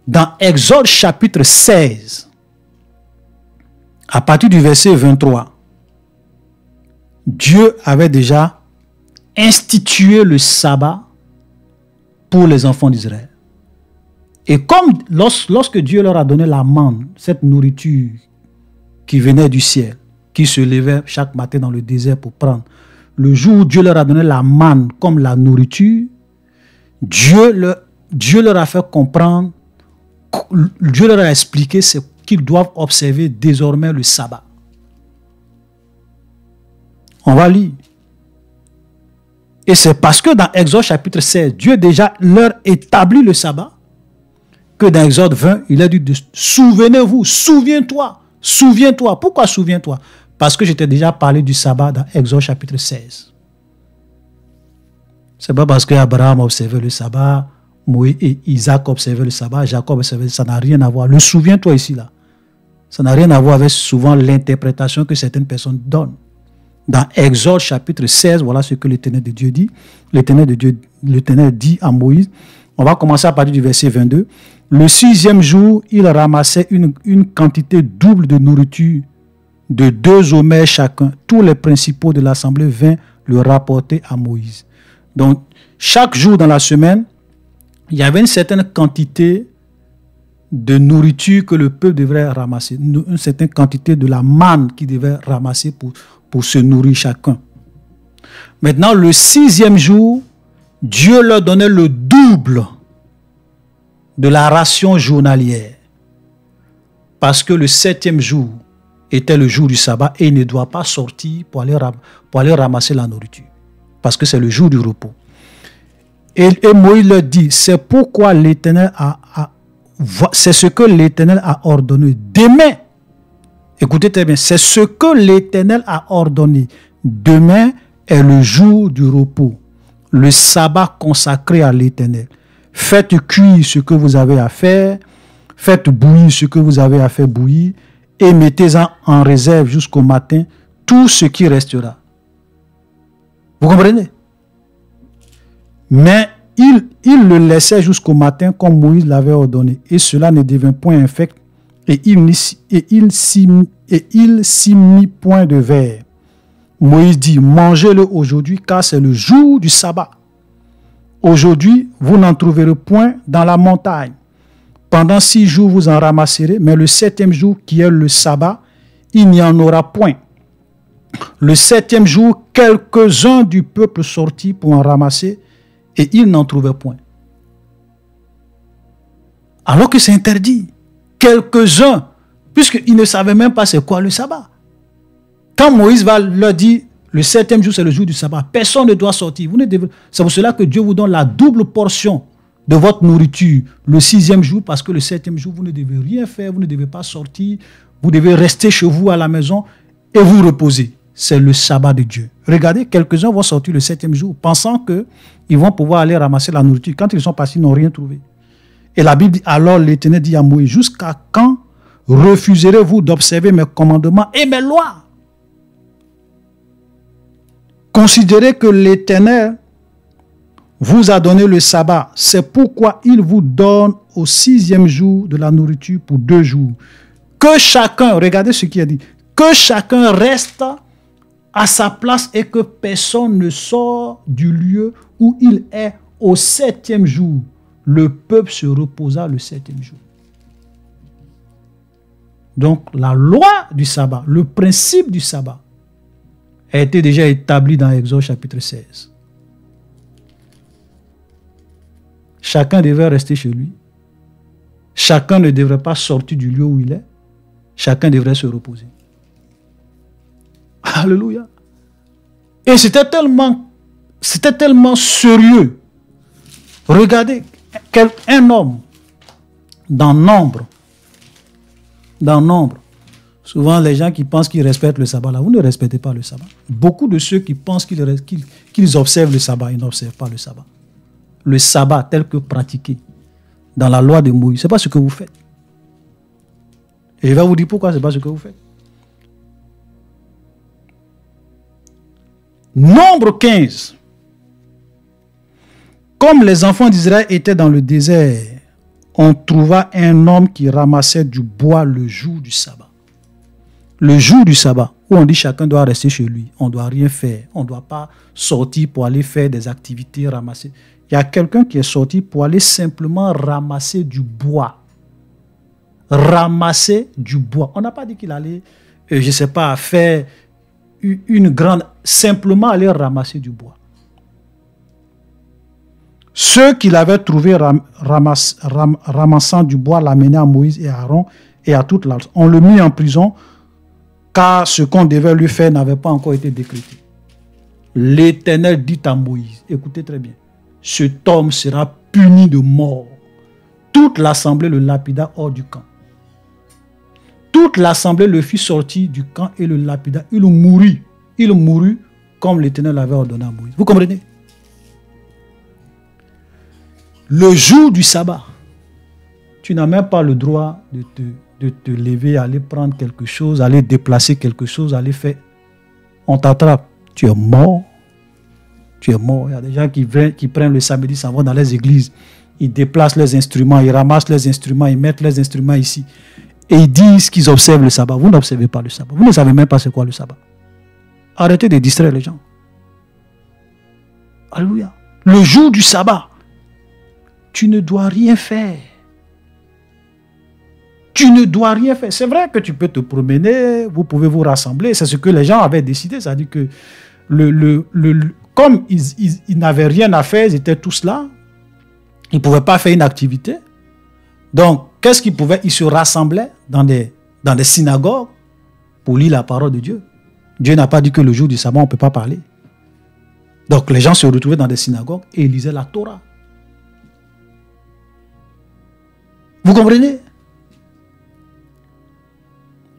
dans Exode chapitre 16, à partir du verset 23, Dieu avait déjà institué le sabbat pour les enfants d'Israël. Et comme lorsque Dieu leur a donné la manne, cette nourriture qui venait du ciel, qui se levait chaque matin dans le désert pour prendre, le jour où Dieu leur a donné la manne comme la nourriture, Dieu leur a fait comprendre, Dieu leur a expliqué qu'ils doivent observer désormais le sabbat. On va lire. Et c'est parce que dans Exode chapitre 16, Dieu déjà leur établit le sabbat, que dans Exode 20, il a dit souvenez-vous, souviens-toi, souviens-toi. Pourquoi souviens-toi? Parce que je t'ai déjà parlé du sabbat dans Exode chapitre 16. C'est pas parce que Abraham observait le sabbat, Moïse et Isaac observaient le sabbat, Jacob observait, ça n'a rien à voir. Le souviens-toi ici là. Ça n'a rien à voir avec souvent l'interprétation que certaines personnes donnent. Dans Exode chapitre 16, voilà ce que l'Éternel de Dieu dit. L'Éternel dit à Moïse, on va commencer à partir du verset 22. Le 6e jour, il ramassait une quantité double de nourriture, de 2 homères chacun. Tous les principaux de l'assemblée vinrent le rapporter à Moïse. Donc, chaque jour dans la semaine, il y avait une certaine quantité de nourriture que le peuple devrait ramasser. Une certaine quantité de la manne qu'il devait ramasser pour se nourrir chacun. Maintenant, le 6e jour, Dieu leur donnait le double de la ration journalière. Parce que le 7e jour était le jour du sabbat et il ne doit pas sortir pour aller ramasser la nourriture. Parce que c'est le jour du repos. Et Moïse leur dit, c'est pourquoi l'Éternel c'est ce que l'Éternel a ordonné. Demain, écoutez très bien, c'est ce que l'Éternel a ordonné. Demain est le jour du repos, le sabbat consacré à l'Éternel. Faites cuire ce que vous avez à faire, faites bouillir ce que vous avez à faire bouillir, et mettez-en en réserve jusqu'au matin tout ce qui restera. Vous comprenez? Mais il le laissait jusqu'au matin comme Moïse l'avait ordonné, et cela ne devint point infect, et il s'y mit point de verre. Moïse dit, mangez-le aujourd'hui, car c'est le jour du sabbat. Aujourd'hui, vous n'en trouverez point dans la montagne. Pendant 6 jours, vous en ramasserez, mais le 7e jour, qui est le sabbat, il n'y en aura point. Le 7e jour, quelques-uns du peuple sortirent pour en ramasser, et ils n'en trouvaient point. Alors que c'est interdit. Quelques-uns, puisqu'ils ne savaient même pas c'est quoi le sabbat. Quand Moïse va leur dire, le 7e jour c'est le jour du sabbat, personne ne doit sortir. C'est pour cela que Dieu vous donne la double portion de votre nourriture le 6e jour, parce que le 7e jour, vous ne devez rien faire, vous ne devez pas sortir, vous devez rester chez vous à la maison et vous reposer. C'est le sabbat de Dieu. Regardez, quelques-uns vont sortir le 7e jour, pensant qu'ils vont pouvoir aller ramasser la nourriture. Quand ils sont partis, ils n'ont rien trouvé. Et la Bible dit, alors l'Éternel dit à Moïse, jusqu'à quand refuserez-vous d'observer mes commandements et mes lois? Considérez que l'Éternel vous a donné le sabbat. C'est pourquoi il vous donne au 6e jour de la nourriture pour 2 jours. Que chacun, regardez ce qu'il a dit, que chacun reste à sa place et que personne ne sort du lieu où il est au 7e jour. Le peuple se reposa le 7e jour. Donc la loi du sabbat, le principe du sabbat, a été déjà établi dans Exode chapitre 16. Chacun devait rester chez lui. Chacun ne devrait pas sortir du lieu où il est. Chacun devrait se reposer. Alléluia. Et c'était tellement sérieux. Regardez, un homme dans nombre, souvent les gens qui pensent qu'ils respectent le sabbat, là, vous ne respectez pas le sabbat. Beaucoup de ceux qui pensent qu'ils observent le sabbat, ils n'observent pas le sabbat. Le sabbat tel que pratiqué dans la loi de Moïse, ce n'est pas ce que vous faites. Et je vais vous dire pourquoi ce n'est pas ce que vous faites. Nombre 15. Comme les enfants d'Israël étaient dans le désert, on trouva un homme qui ramassait du bois le jour du sabbat. Le jour du sabbat, où on dit chacun doit rester chez lui, on ne doit rien faire, on ne doit pas sortir pour aller faire des activités, ramasser. Il y a quelqu'un qui est sorti pour aller simplement ramasser du bois. Ramasser du bois. On n'a pas dit qu'il allait, je ne sais pas, faire une grande... Simplement aller ramasser du bois. Ceux qu'il avait trouvés ramassant du bois l'amenaient à Moïse et à Aaron et à toute l'alliance. On le mit en prison car ce qu'on devait lui faire n'avait pas encore été décrété. L'Éternel dit à Moïse, écoutez très bien, cet homme sera puni de mort. Toute l'assemblée le lapida hors du camp. Toute l'assemblée le fit sortir du camp et le lapida. Il mourut. Il mourut comme l'Éternel l'avait ordonné à Moïse. Vous comprenez? Le jour du sabbat, tu n'as même pas le droit de te lever, aller prendre quelque chose, aller déplacer quelque chose, aller faire. On t'attrape. Tu es mort. Tu es mort. Il y a des gens qui prennent le samedi, s'en vont dans les églises. Ils déplacent les instruments, ils ramassent les instruments, ils mettent les instruments ici. Et ils disent qu'ils observent le sabbat. Vous n'observez pas le sabbat. Vous ne savez même pas c'est quoi le sabbat. Arrêtez de distraire les gens. Alléluia. Le jour du sabbat, tu ne dois rien faire. Tu ne dois rien faire. C'est vrai que tu peux te promener, vous pouvez vous rassembler. C'est ce que les gens avaient décidé. C'est-à-dire que comme ils n'avaient rien à faire, ils étaient tous là. Ils ne pouvaient pas faire une activité. Donc, qu'est-ce qu'ils pouvaient? Ils se rassemblaient dans des synagogues pour lire la parole de Dieu. Dieu n'a pas dit que le jour du sabbat, on ne peut pas parler. Donc, les gens se retrouvaient dans des synagogues et ils lisaient la Torah. Vous comprenez?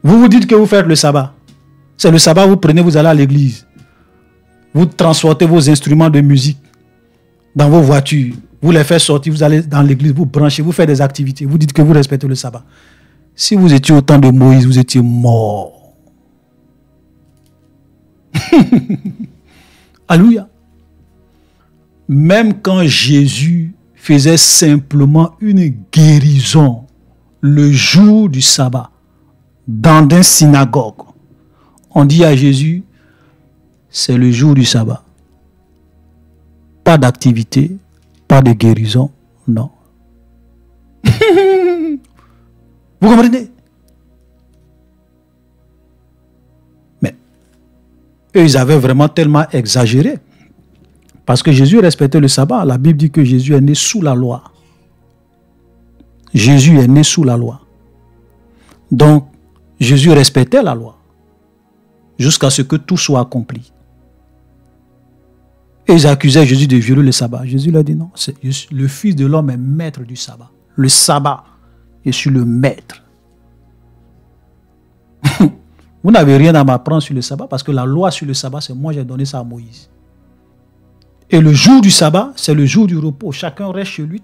Vous vous dites que vous faites le sabbat. C'est le sabbat, vous prenez, vous allez à l'église. Vous transportez vos instruments de musique dans vos voitures. Vous les faites sortir, vous allez dans l'église, vous branchez, vous faites des activités. Vous dites que vous respectez le sabbat. Si vous étiez au temps de Moïse, vous étiez mort. Alléluia. Même quand Jésus faisait simplement une guérison le jour du sabbat dans une synagogue, on dit à Jésus, c'est le jour du sabbat. Pas d'activité, pas de guérison, non. Vous comprenez? Mais eux, ils avaient vraiment tellement exagéré. Parce que Jésus respectait le sabbat. La Bible dit que Jésus est né sous la loi. Jésus est né sous la loi. Donc, Jésus respectait la loi. Jusqu'à ce que tout soit accompli. Et ils accusaient Jésus de violer le sabbat. Jésus leur dit non. Le Fils de l'homme est maître du sabbat. Le sabbat, je suis le maître. Vous n'avez rien à m'apprendre sur le sabbat parce que la loi sur le sabbat, c'est moi, j'ai donné ça à Moïse. Et le jour du sabbat, c'est le jour du repos. Chacun reste chez lui.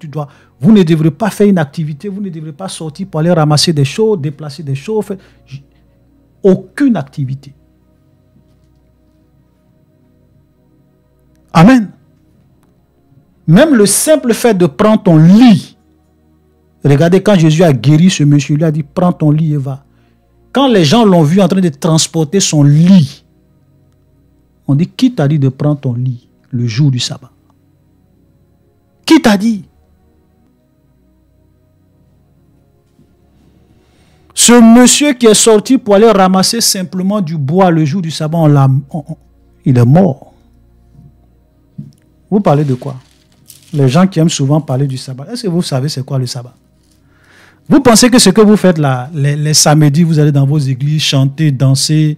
Vous ne devrez pas faire une activité. Vous ne devrez pas sortir pour aller ramasser des choses, déplacer des choses. Aucune activité. Amen. Même le simple fait de prendre ton lit. Regardez, quand Jésus a guéri ce monsieur, il a dit, prends ton lit et va. Quand les gens l'ont vu en train de transporter son lit, on dit, qui t'a dit de prendre ton lit le jour du sabbat? Qui t'a dit? Ce monsieur qui est sorti pour aller ramasser simplement du bois le jour du sabbat, il est mort. Vous parlez de quoi? Les gens qui aiment souvent parler du sabbat. Est-ce que vous savez c'est quoi le sabbat? Vous pensez que ce que vous faites là, les samedis, vous allez dans vos églises, chanter, danser,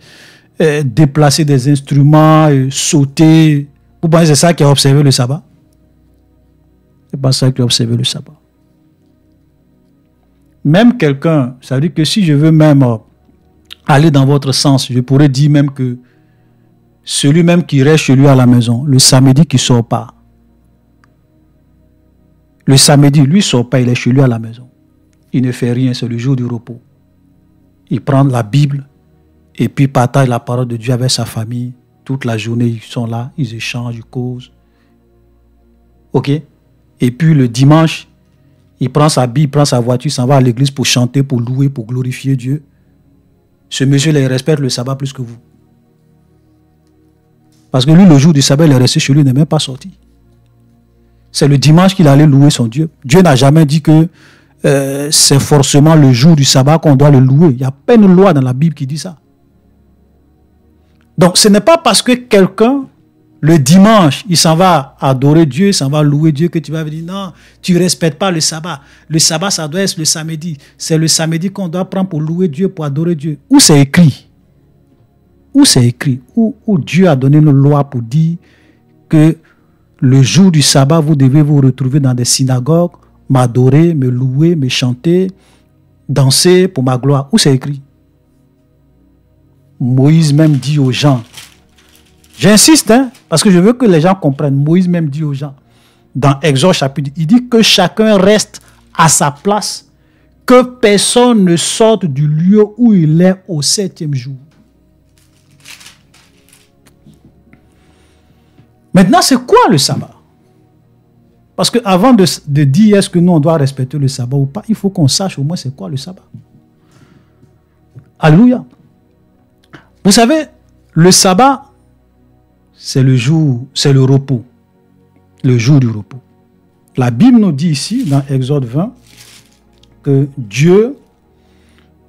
déplacer des instruments, sauter. Vous pensez que c'est ça qui a observé le sabbat? Ce n'est pas ça qui a observé le sabbat. Même quelqu'un, ça veut dire que si je veux même aller dans votre sens, je pourrais dire même que celui même qui reste chez lui à la maison, le samedi qui ne sort pas. Le samedi, lui ne sort pas, il est chez lui à la maison. Il ne fait rien, c'est le jour du repos. Il prend la Bible et puis partage la parole de Dieu avec sa famille. Toute la journée, ils sont là, ils échangent, ils causent. Ok? Et puis le dimanche, il prend sa Bible, il prend sa voiture, il s'en va à l'église pour chanter, pour louer, pour glorifier Dieu. Ce monsieur-là, il respecte le sabbat plus que vous. Parce que lui, le jour du sabbat, il est resté chez lui, il n'est même pas sorti. C'est le dimanche qu'il allait louer son Dieu. Dieu n'a jamais dit que c'est forcément le jour du sabbat qu'on doit le louer. Il n'y a pas une loi dans la Bible qui dit ça. Donc, ce n'est pas parce que quelqu'un, le dimanche, il s'en va adorer Dieu, il s'en va louer Dieu, que tu vas dire non, tu ne respectes pas le sabbat. Le sabbat, ça doit être le samedi. C'est le samedi qu'on doit prendre pour louer Dieu, pour adorer Dieu. Où c'est écrit? Où c'est écrit? Où Dieu a donné une loi pour dire que le jour du sabbat, vous devez vous retrouver dans des synagogues, m'adorer, me louer, me chanter, danser pour ma gloire. Où c'est écrit? Moïse même dit aux gens, j'insiste, parce que je veux que les gens comprennent, Moïse même dit aux gens, dans Exode chapitre, il dit que chacun reste à sa place, que personne ne sorte du lieu où il est au 7e jour. Maintenant, c'est quoi le sabbat? Parce qu'avant de dire est-ce que nous on doit respecter le sabbat ou pas, il faut qu'on sache au moins c'est quoi le sabbat. Alléluia. Vous savez, le sabbat, c'est le jour, c'est le repos. Le jour du repos. La Bible nous dit ici, dans Exode 20, que Dieu,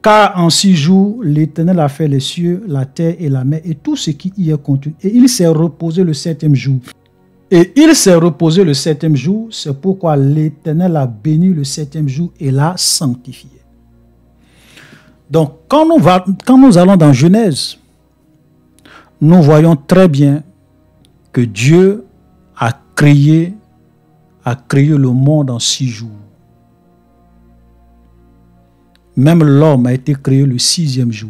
car en 6 jours, l'Éternel a fait les cieux, la terre et la mer et tout ce qui y est contenu. Et il s'est reposé le 7e jour. Et il s'est reposé le 7e jour, c'est pourquoi l'Éternel a béni le 7e jour et l'a sanctifié. Donc, quand nous allons dans Genèse, nous voyons très bien que Dieu a créé le monde en 6 jours. Même l'homme a été créé le 6e jour.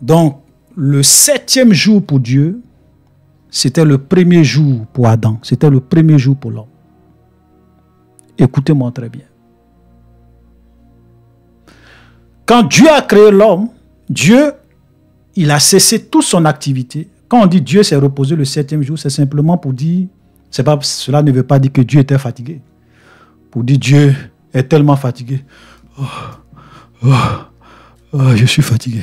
Donc, le 7e jour pour Dieu, c'était le premier jour pour Adam. C'était le premier jour pour l'homme. Écoutez-moi très bien. Quand Dieu a créé l'homme, Dieu, il a cessé toute son activité. Quand on dit Dieu s'est reposé le 7e jour, c'est simplement pour dire, cela ne veut pas dire que Dieu était fatigué. Pour dire Dieu est tellement fatigué. Je suis fatigué.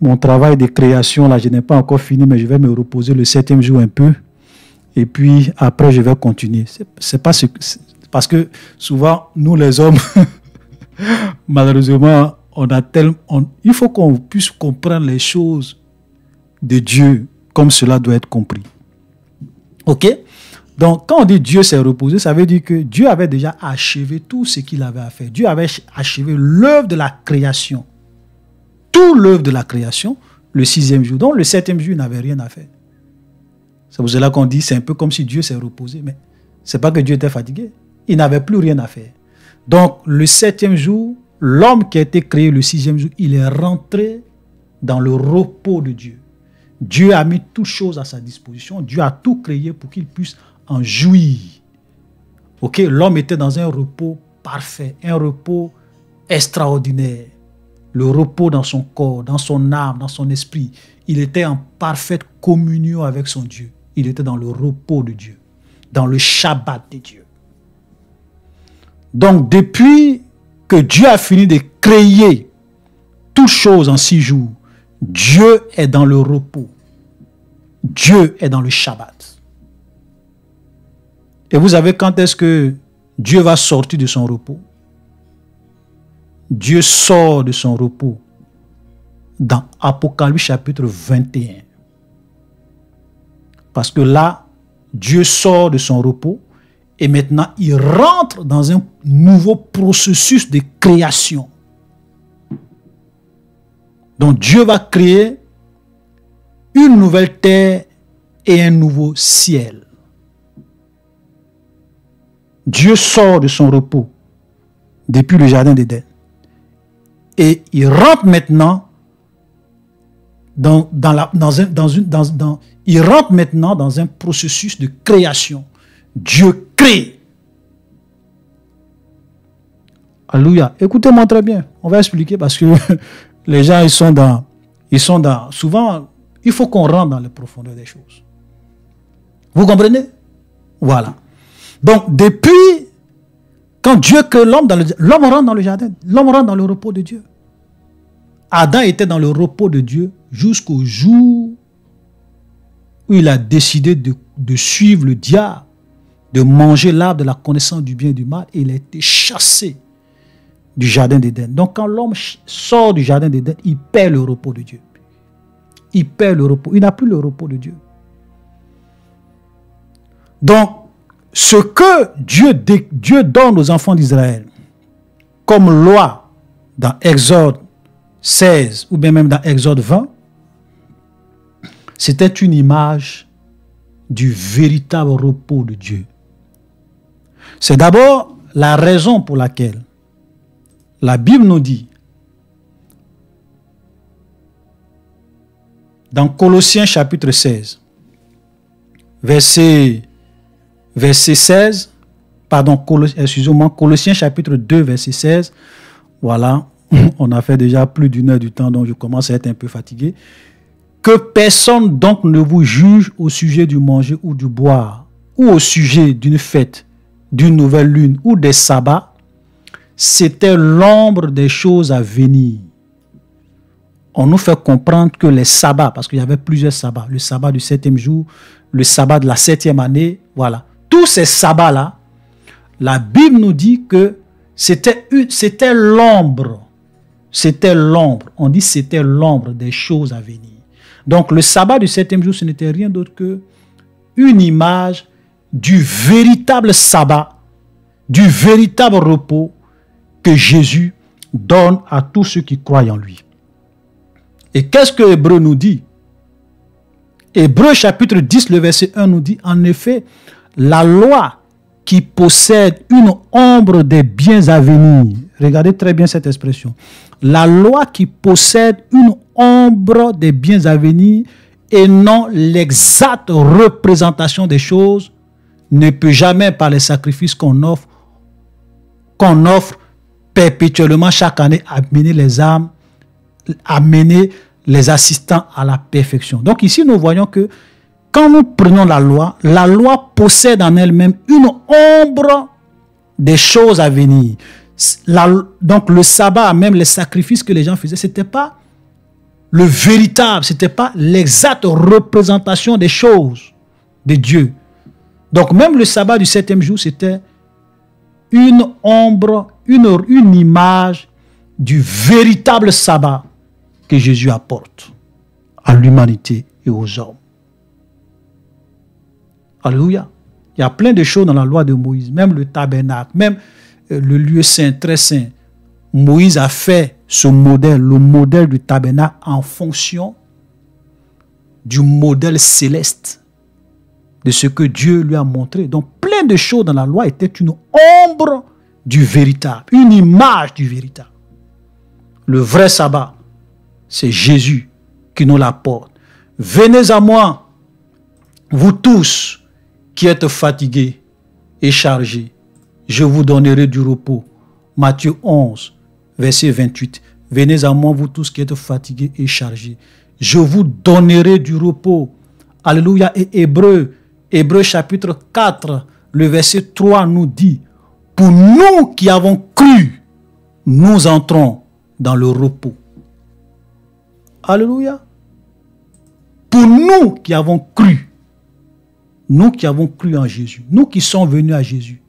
Mon travail de création, là, je n'ai pas encore fini, mais je vais me reposer le 7e jour un peu. Et puis, après, je vais continuer. C'est pas parce que souvent, nous, les hommes, malheureusement, il faut qu'on puisse comprendre les choses de Dieu comme cela doit être compris. OK? Donc, quand on dit Dieu s'est reposé, ça veut dire que Dieu avait déjà achevé tout ce qu'il avait à faire. Dieu avait achevé l'œuvre de la création. Tout l'œuvre de la création, le 6e jour. Donc, le 7e jour, il n'avait rien à faire. C'est pour cela qu'on dit, c'est un peu comme si Dieu s'est reposé. Mais ce n'est pas que Dieu était fatigué. Il n'avait plus rien à faire. Donc, le 7e jour, l'homme qui a été créé le 6e jour, il est rentré dans le repos de Dieu. Dieu a mis toutes choses à sa disposition. Dieu a tout créé pour qu'il puisse en jouir. Ok, l'homme était dans un repos parfait, un repos extraordinaire. Le repos dans son corps, dans son âme, dans son esprit. Il était en parfaite communion avec son Dieu. Il était dans le repos de Dieu, dans le Shabbat de Dieu. Donc, depuis que Dieu a fini de créer toutes choses en 6 jours, Dieu est dans le repos. Dieu est dans le Shabbat. Et vous savez quand est-ce que Dieu va sortir de son repos? Dieu sort de son repos dans Apocalypse chapitre 21. Parce que là, Dieu sort de son repos et maintenant il rentre dans un nouveau processus de création. Donc Dieu va créer une nouvelle terre et un nouveau ciel. Dieu sort de son repos depuis le jardin d'Éden. Et il rentre maintenant il rentre maintenant dans un processus de création. Dieu crée. Alléluia. Écoutez-moi très bien. On va expliquer parce que les gens, souvent, il faut qu'on rentre dans les profondeurs des choses. Vous comprenez? Voilà. Donc, depuis, quand Dieu crée l'homme, l'homme rentre dans le jardin, l'homme rentre dans le repos de Dieu. Adam était dans le repos de Dieu jusqu'au jour où il a décidé de suivre le diable, de manger l'arbre de la connaissance du bien et du mal, et il a été chassé du jardin d'Éden. Donc quand l'homme sort du jardin d'Éden, il perd le repos de Dieu. Il perd le repos. Il n'a plus le repos de Dieu. Donc, ce que Dieu donne aux enfants d'Israël comme loi dans Exode 16 ou bien même dans Exode 20, c'était une image du véritable repos de Dieu. C'est d'abord la raison pour laquelle la Bible nous dit dans Colossiens chapitre 16, verset 16, Colossiens chapitre 2, verset 16, voilà, on a fait déjà plus d'une heure du temps, donc je commence à être un peu fatigué. Que personne donc ne vous juge au sujet du manger ou du boire, ou au sujet d'une fête, d'une nouvelle lune ou des sabbats. C'était l'ombre des choses à venir. On nous fait comprendre que les sabbats, parce qu'il y avait plusieurs sabbats, le sabbat du 7e jour, le sabbat de la 7e année, voilà. Tous ces sabbats-là, la Bible nous dit que c'était l'ombre. C'était l'ombre. On dit c'était l'ombre des choses à venir. Donc le sabbat du 7e jour, ce n'était rien d'autre que une image du véritable sabbat, du véritable repos que Jésus donne à tous ceux qui croient en lui. Et qu'est-ce que Hébreu nous dit? Hébreu chapitre 10, le verset 1 nous dit, en effet, la loi qui possède une ombre des biens à venir. Regardez très bien cette expression. La loi qui possède une ombre des biens à venir et non l'exacte représentation des choses ne peut jamais, par les sacrifices qu'on offre perpétuellement chaque année, amener les âmes, amener les assistants à la perfection. Donc ici, nous voyons que quand nous prenons la loi possède en elle-même une ombre des choses à venir. Donc le sabbat, même les sacrifices que les gens faisaient, ce n'était pas le véritable, ce n'était pas l'exacte représentation des choses de Dieu. Donc même le sabbat du 7e jour, c'était une ombre, une image du véritable sabbat que Jésus apporte à l'humanité et aux hommes. Alléluia. Il y a plein de choses dans la loi de Moïse, même le tabernacle, même le lieu saint, très saint. Moïse a fait ce modèle, le modèle du tabernacle en fonction du modèle céleste, de ce que Dieu lui a montré. Donc plein de choses dans la loi étaient une ombre du véritable, une image du véritable. Le vrai sabbat, c'est Jésus qui nous l'apporte. Venez à moi, vous tous qui êtes fatigués et chargés, je vous donnerai du repos. Matthieu 11, verset 28. Venez à moi, vous tous qui êtes fatigués et chargés, je vous donnerai du repos. Alléluia. Et Hébreu chapitre 4, le verset 3 nous dit, pour nous qui avons cru, nous entrons dans le repos. Alléluia. Pour nous qui avons cru en Jésus, nous qui sommes venus à Jésus,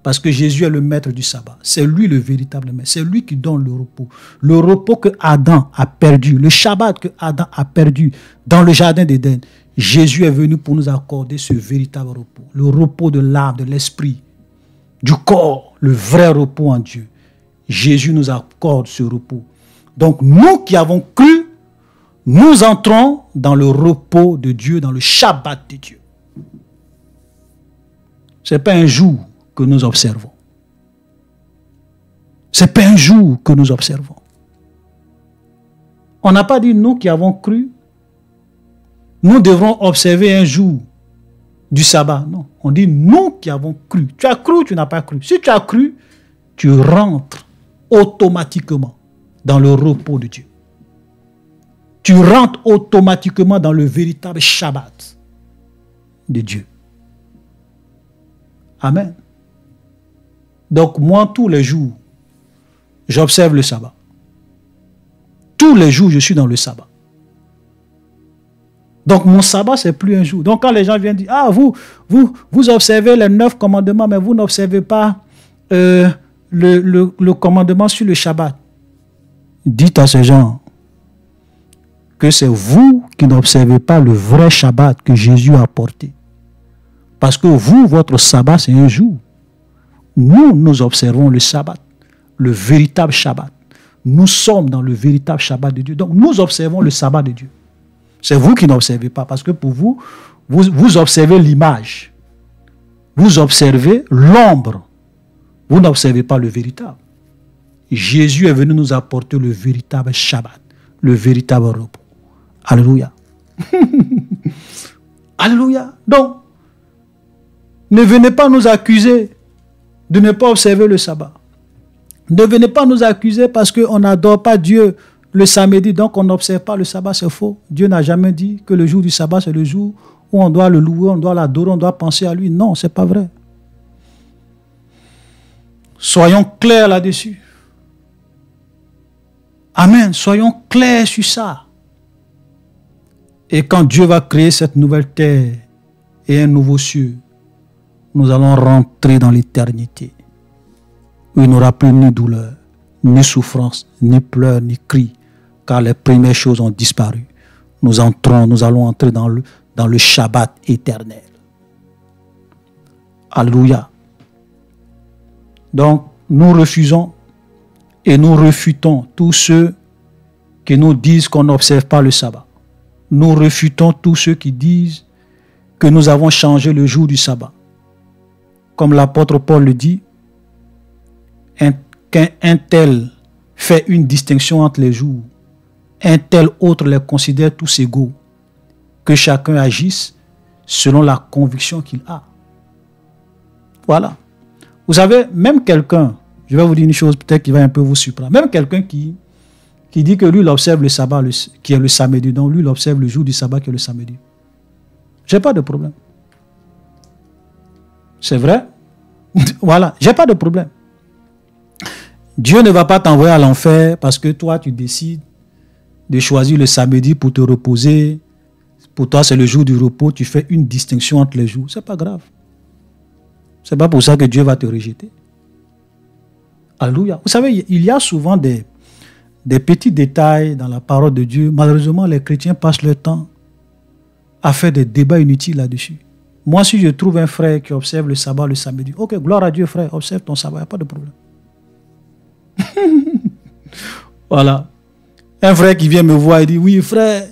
parce que Jésus est le maître du sabbat, c'est lui le véritable maître, c'est lui qui donne le repos que Adam a perdu, le Shabbat que Adam a perdu dans le jardin d'Éden. Jésus est venu pour nous accorder ce véritable repos, le repos de l'âme, de l'esprit, du corps, le vrai repos en Dieu. Jésus nous accorde ce repos. Donc nous qui avons cru, nous entrons dans le repos de Dieu, dans le Shabbat de Dieu. Ce n'est pas un jour que nous observons. Ce n'est pas un jour que nous observons. On n'a pas dit nous qui avons cru, nous devrons observer un jour du sabbat. Non, on dit nous qui avons cru. Tu as cru ou tu n'as pas cru? Si tu as cru, tu rentres automatiquement dans le repos de Dieu. Tu rentres automatiquement dans le véritable Shabbat de Dieu. Amen. Donc moi, tous les jours, j'observe le sabbat. Tous les jours, je suis dans le sabbat. Donc, mon sabbat, c'est plus un jour. Donc, quand les gens viennent dire, ah, vous observez les 9 commandements, mais vous n'observez pas le commandement sur le Shabbat. Dites à ces gens que c'est vous qui n'observez pas le vrai Shabbat que Jésus a apporté. Parce que vous, votre sabbat, c'est un jour. Nous observons le Shabbat, le véritable Shabbat. Nous sommes dans le véritable Shabbat de Dieu. Donc, nous observons le sabbat de Dieu. C'est vous qui n'observez pas, parce que pour vous, vous observez l'image. Vous observez l'ombre. Vous n'observez pas le véritable. Jésus est venu nous apporter le véritable Shabbat, le véritable repos. Alléluia. Alléluia. Donc, ne venez pas nous accuser de ne pas observer le sabbat. Ne venez pas nous accuser parce qu'on n'adore pas Dieu le samedi, donc on n'observe pas le sabbat, c'est faux. Dieu n'a jamais dit que le jour du sabbat, c'est le jour où on doit le louer, on doit l'adorer, on doit penser à lui. Non, ce n'est pas vrai. Soyons clairs là-dessus. Amen. Soyons clairs sur ça. Et quand Dieu va créer cette nouvelle terre et un nouveau cieux, nous allons rentrer dans l'éternité, où il n'y aura plus ni douleur, ni souffrance, ni pleurs, ni cris, car les premières choses ont disparu. Nous allons entrer dans le Shabbat éternel. Alléluia. Donc, nous refusons et nous refutons tous ceux qui nous disent qu'on n'observe pas le sabbat. Nous refutons tous ceux qui disent que nous avons changé le jour du sabbat. Comme l'apôtre Paul le dit, qu'un tel fait une distinction entre les jours, un tel autre les considère tous égaux, que chacun agisse selon la conviction qu'il a. Voilà. Vous savez, même quelqu'un, je vais vous dire une chose peut-être qui va un peu vous surprendre, même quelqu'un qui dit que lui, il observe le sabbat qui est le samedi, donc lui, il observe le jour du sabbat qui est le samedi. Je n'ai pas de problème. C'est vrai. Voilà, j'ai pas de problème. Dieu ne va pas t'envoyer à l'enfer parce que toi, tu décides de choisir le samedi pour te reposer. Pour toi, c'est le jour du repos. Tu fais une distinction entre les jours. C'est pas grave. C'est pas pour ça que Dieu va te rejeter. Alléluia. Vous savez, il y a souvent des petits détails dans la parole de Dieu. Malheureusement, les chrétiens passent leur temps à faire des débats inutiles là-dessus. Moi, si je trouve un frère qui observe le sabbat le samedi, ok, gloire à Dieu, frère, observe ton sabbat, il n'y a pas de problème. Voilà. Un frère qui vient me voir et dit, oui, frère,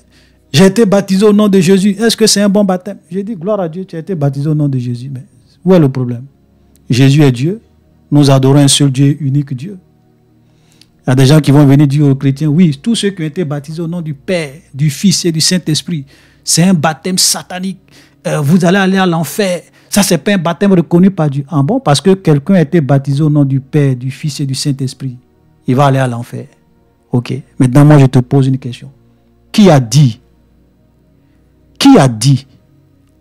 j'ai été baptisé au nom de Jésus. Est-ce que c'est un bon baptême? J'ai dit, gloire à Dieu, tu as été baptisé au nom de Jésus. Mais où est le problème? Jésus est Dieu. Nous adorons un seul Dieu, unique Dieu. Il y a des gens qui vont venir dire aux chrétiens, oui, tous ceux qui ont été baptisés au nom du Père, du Fils et du Saint-Esprit, c'est un baptême satanique. Vous allez aller à l'enfer. Ça, ce n'est pas un baptême reconnu par Dieu. Ah bon? Parce que quelqu'un a été baptisé au nom du Père, du Fils et du Saint-Esprit. Il va aller à l'enfer. Ok. Maintenant, moi, je te pose une question. Qui a dit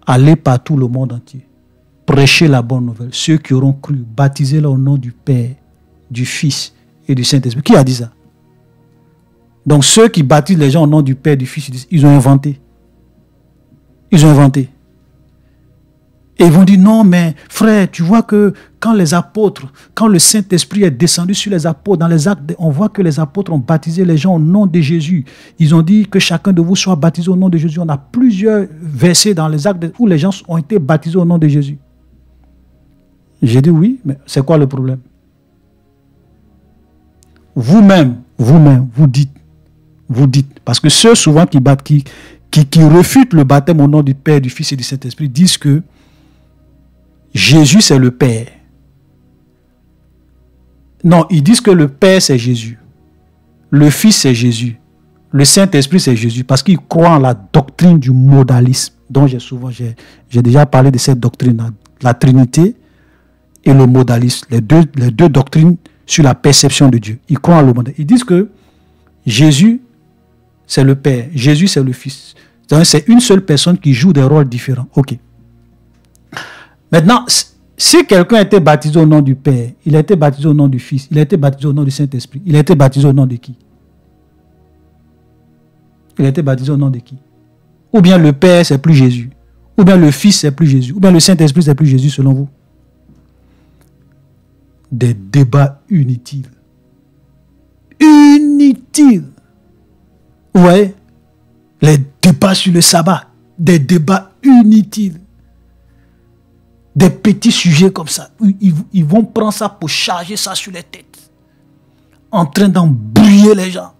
aller par tout le monde entier, prêcher la bonne nouvelle? Ceux qui auront cru, baptisez-les au nom du Père, du Fils et du Saint-Esprit. Qui a dit ça? Donc, ceux qui baptisent les gens au nom du Père, du Fils, ils ont inventé. Ils ont inventé. Et ils vont dire, non, mais frère, tu vois que quand les apôtres, quand le Saint-Esprit est descendu sur les apôtres, dans les actes, on voit que les apôtres ont baptisé les gens au nom de Jésus. Ils ont dit que chacun de vous soit baptisé au nom de Jésus. On a plusieurs versets dans les actes où les gens ont été baptisés au nom de Jésus. J'ai dit oui, mais c'est quoi le problème? Vous-même, vous dites, parce que ceux souvent qui refutent le baptême au nom du Père, du Fils et du Saint-Esprit disent que Jésus c'est le Père. Non, ils disent que le Père c'est Jésus. Le Fils c'est Jésus. Le Saint-Esprit c'est Jésus parce qu'ils croient en la doctrine du modalisme dont j'ai déjà parlé de cette doctrine, la Trinité et le modalisme, les deux doctrines sur la perception de Dieu. Ils croient en le modalisme. Ils disent que Jésus c'est le Père, Jésus c'est le Fils. C'est une seule personne qui joue des rôles différents. Ok. Maintenant, si quelqu'un a été baptisé au nom du Père, il a été baptisé au nom du Fils, il a été baptisé au nom du Saint-Esprit, il a été baptisé au nom de qui? Il a été baptisé au nom de qui? Ou bien le Père, c'est plus Jésus? Ou bien le Fils, c'est plus Jésus? Ou bien le Saint-Esprit, c'est plus Jésus, selon vous? Des débats inutiles. Inutiles. Vous voyez? Les débats sur le sabbat. Des débats inutiles. Des petits sujets comme ça. Ils vont prendre ça pour charger ça sur les têtes. En train d'embrouiller les gens.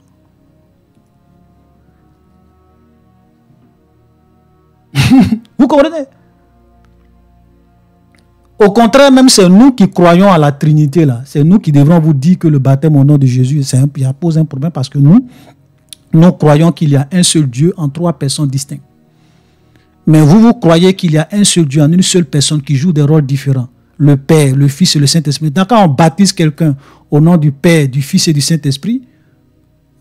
Vous comprenez? Au contraire, même c'est nous qui croyons à la Trinité là. C'est nous qui devrons vous dire que le baptême au nom de Jésus, ça pose un problème parce que nous croyons qu'il y a un seul Dieu en trois personnes distinctes. Mais vous croyez qu'il y a un seul Dieu en une seule personne qui joue des rôles différents. Le Père, le Fils et le Saint-Esprit. Donc quand on baptise quelqu'un au nom du Père, du Fils et du Saint-Esprit,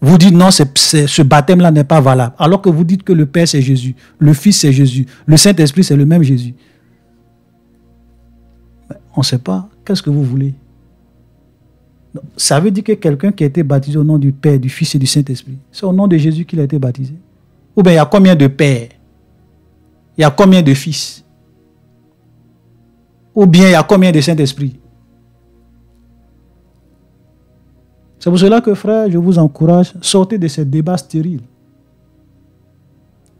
vous dites non, ce baptême-là n'est pas valable. Alors que vous dites que le Père c'est Jésus, le Fils c'est Jésus, le Saint-Esprit c'est le même Jésus. On ne sait pas. Qu'est-ce que vous voulez? Ça veut dire que quelqu'un qui a été baptisé au nom du Père, du Fils et du Saint-Esprit, c'est au nom de Jésus qu'il a été baptisé. Ou bien il y a combien de pères? Il y a combien de fils? Ou bien il y a combien de Saint-Esprit? C'est pour cela que, frère, je vous encourage, sortez de ces débats stériles.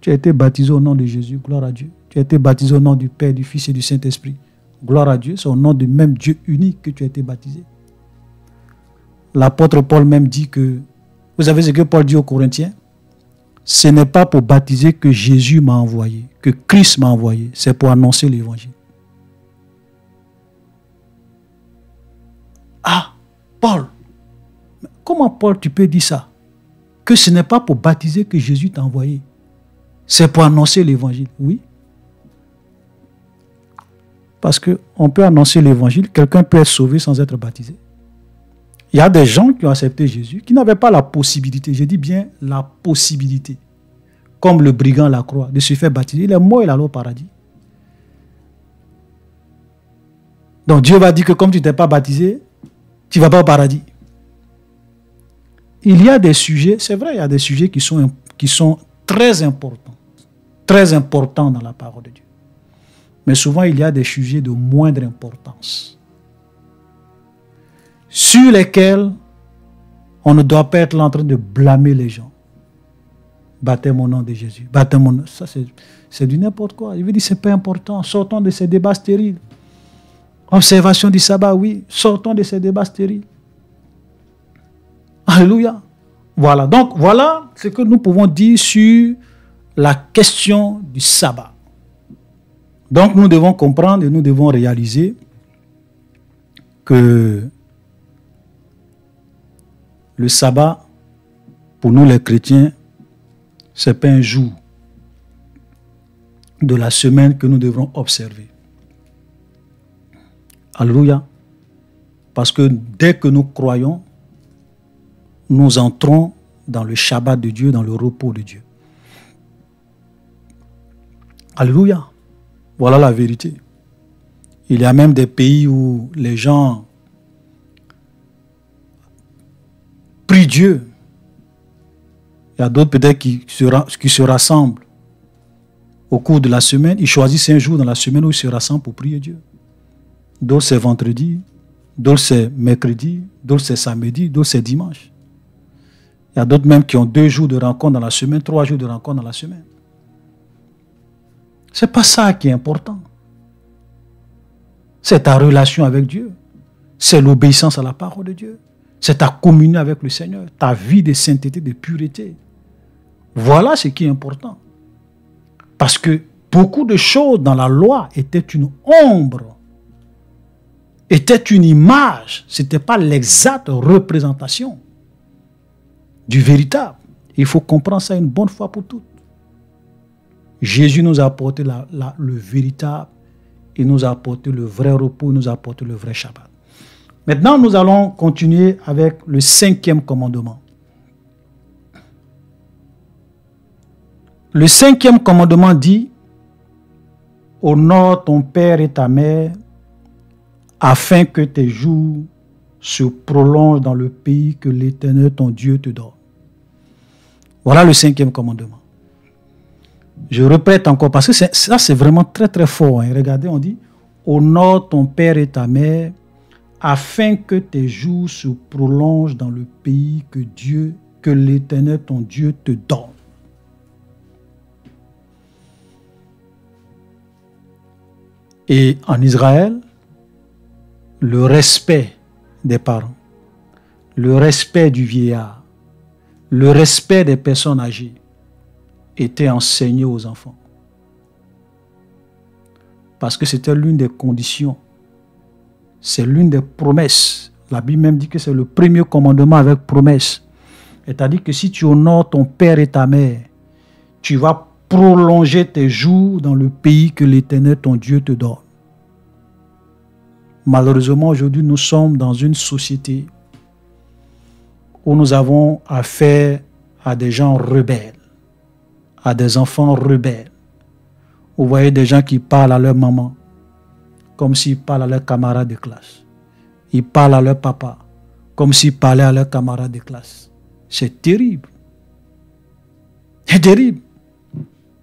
Tu as été baptisé au nom de Jésus, gloire à Dieu. Tu as été baptisé au nom du Père, du Fils et du Saint-Esprit. Gloire à Dieu, c'est au nom du même Dieu unique que tu as été baptisé. L'apôtre Paul même dit que, vous savez ce que Paul dit aux Corinthiens? Ce n'est pas pour baptiser que Jésus m'a envoyé, que Christ m'a envoyé, c'est pour annoncer l'évangile. Ah, Paul, comment Paul tu peux dire ça? Que ce n'est pas pour baptiser que Jésus t'a envoyé, c'est pour annoncer l'évangile. Oui. Parce qu'on peut annoncer l'évangile, quelqu'un peut être sauvé sans être baptisé. Il y a des gens qui ont accepté Jésus, qui n'avaient pas la possibilité, je dis bien la possibilité, comme le brigand à la croix, de se faire baptiser. Il est mort, il est allé au paradis. Donc Dieu va dire que comme tu n'es pas baptisé, tu ne vas pas au paradis. Il y a des sujets, c'est vrai, il y a des sujets qui sont très importants dans la parole de Dieu. Mais souvent, il y a des sujets de moindre importance, sur lesquels on ne doit pas être là en train de blâmer les gens. Baptême au nom de Jésus. Baptême au nom, ça c'est du n'importe quoi. Il veut dire que ce n'est pas important. Sortons de ces débats stériles. Observation du sabbat, oui. Sortons de ces débats stériles. Alléluia. Voilà. Donc, voilà ce que nous pouvons dire sur la question du sabbat. Donc, nous devons comprendre et nous devons réaliser que le sabbat, pour nous les chrétiens, ce n'est pas un jour de la semaine que nous devrons observer. Alléluia. Parce que dès que nous croyons, nous entrons dans le Shabbat de Dieu, dans le repos de Dieu. Alléluia. Voilà la vérité. Il y a même des pays où les gens prient Dieu. Il y a d'autres peut-être qui se rassemblent au cours de la semaine. Ils choisissent un jour dans la semaine où ils se rassemblent pour prier Dieu. D'autres c'est vendredi, d'autres c'est mercredi, d'autres c'est samedi, d'autres c'est dimanche. Il y a d'autres même qui ont 2 jours de rencontre dans la semaine, 3 jours de rencontre dans la semaine. Ce n'est pas ça qui est important. C'est ta relation avec Dieu. C'est l'obéissance à la parole de Dieu. C'est ta communion avec le Seigneur. Ta vie de sainteté, de pureté. Voilà ce qui est important. Parce que beaucoup de choses dans la loi étaient une ombre, étaient une image. Ce n'était pas l'exacte représentation du véritable. Il faut comprendre ça une bonne fois pour toutes. Jésus nous a apporté le véritable, il nous a apporté le vrai repos, il nous a apporté le vrai Shabbat. Maintenant, nous allons continuer avec le 5e commandement. Le 5e commandement dit « Honore ton père et ta mère, afin que tes jours se prolongent dans le pays que l'Éternel ton Dieu te donne. » Voilà le 5e commandement. Je répète encore, parce que ça, c'est vraiment très, très fort. Hein. Regardez, on dit, honore ton père et ta mère, afin que tes jours se prolongent dans le pays que l'Éternel, ton Dieu, te donne. Et en Israël, le respect des parents, le respect du vieillard, le respect des personnes âgées était enseigné aux enfants. Parce que c'était l'une des conditions, c'est l'une des promesses. La Bible même dit que c'est le premier commandement avec promesse. C'est-à-dire que si tu honores ton père et ta mère, tu vas prolonger tes jours dans le pays que l'Éternel, ton Dieu, te donne. Malheureusement, aujourd'hui, nous sommes dans une société où nous avons affaire à des gens rebelles, à des enfants rebelles. Vous voyez des gens qui parlent à leur maman comme s'ils parlent à leurs camarades de classe. Ils parlent à leur papa comme s'ils parlaient à leurs camarades de classe. C'est terrible. C'est terrible.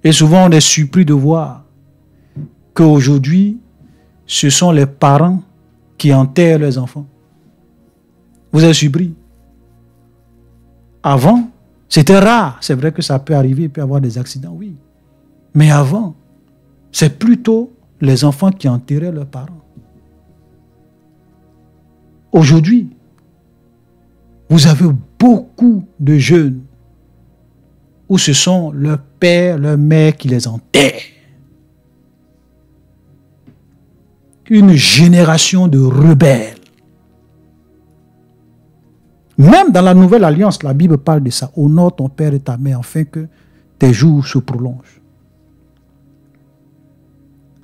Et souvent, on est surpris de voir qu'aujourd'hui, ce sont les parents qui enterrent leurs enfants. Vous êtes surpris? Avant, c'était rare. C'est vrai que ça peut arriver, il peut y avoir des accidents, oui. Mais avant, c'est plutôt les enfants qui enterraient leurs parents. Aujourd'hui, vous avez beaucoup de jeunes où ce sont leurs pères, leurs mères qui les enterrent. Une génération de rebelles. Même dans la Nouvelle Alliance, la Bible parle de ça. Honore ton père et ta mère afin que tes jours se prolongent.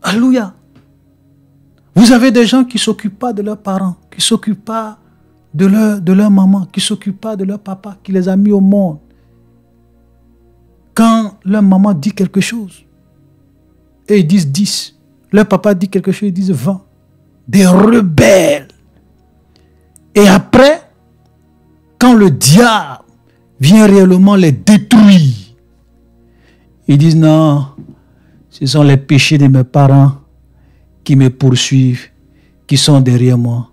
Alléluia. Vous avez des gens qui ne s'occupent pas de leurs parents, qui ne s'occupent pas de leur maman, qui ne s'occupent pas de leur papa, qui les a mis au monde. Quand leur maman dit quelque chose, et ils disent 10. Leur papa dit quelque chose, ils disent 20. Des rebelles. Et après, quand le diable vient réellement les détruire, ils disent non, ce sont les péchés de mes parents qui me poursuivent, qui sont derrière moi.